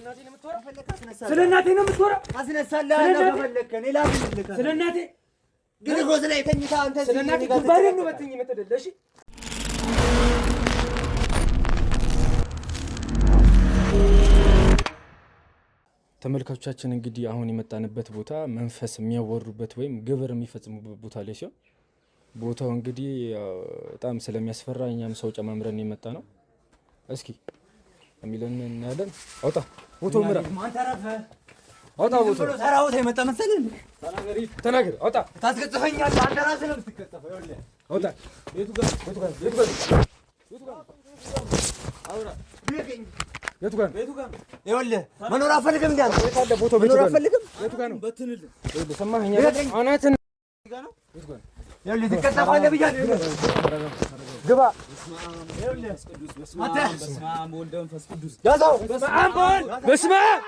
እናቴ ነው የምትወራ? አስነሳልህ ከፈለግህ እኔ ላግዝልህ። ስለ እናቴ ግልጎዝ ላይ ተኝታ አንተ ስለ እናቴ ግንባሬን ነው በትኝ የምትደለህ። እሺ ተመልካቾቻችን እንግዲህ አሁን የመጣንበት ቦታ መንፈስ የሚያወሩበት ወይም ግብር የሚፈጽሙበት ቦታ ላይ ሲሆን ቦታው እንግዲህ በጣም ስለሚያስፈራ እኛም ሰው ጨማምረን የመጣ ነው። እስኪ የሚለን እናያለን። አውጣ ቦታው ምራ። አውጣ ቦታው ተራ ቦታ የመጣ መሰለህ? ተናገር አውጣ። ታስቀጥፈኛለህ አንተ ራስህ ነው የምትቀጠፈው። ይኸውልህ አውጣ። ቤቱ ጋር ይኸውልህ መኖር አፈልግም እንዴ አንተ? የት አለ ቦታው? መኖር አፈልግም። ቤቱ ጋር ነው። በትንልህ ይኸውልህ ሰማኸኝ? አናትን ይኸውልህ ትቀጠፋለህ ብያለሁ። ግባ። ይኸውልህ በስመ አብ ወወልድ ወመንፈስ ቅዱስ ያዘው። በስመ አብ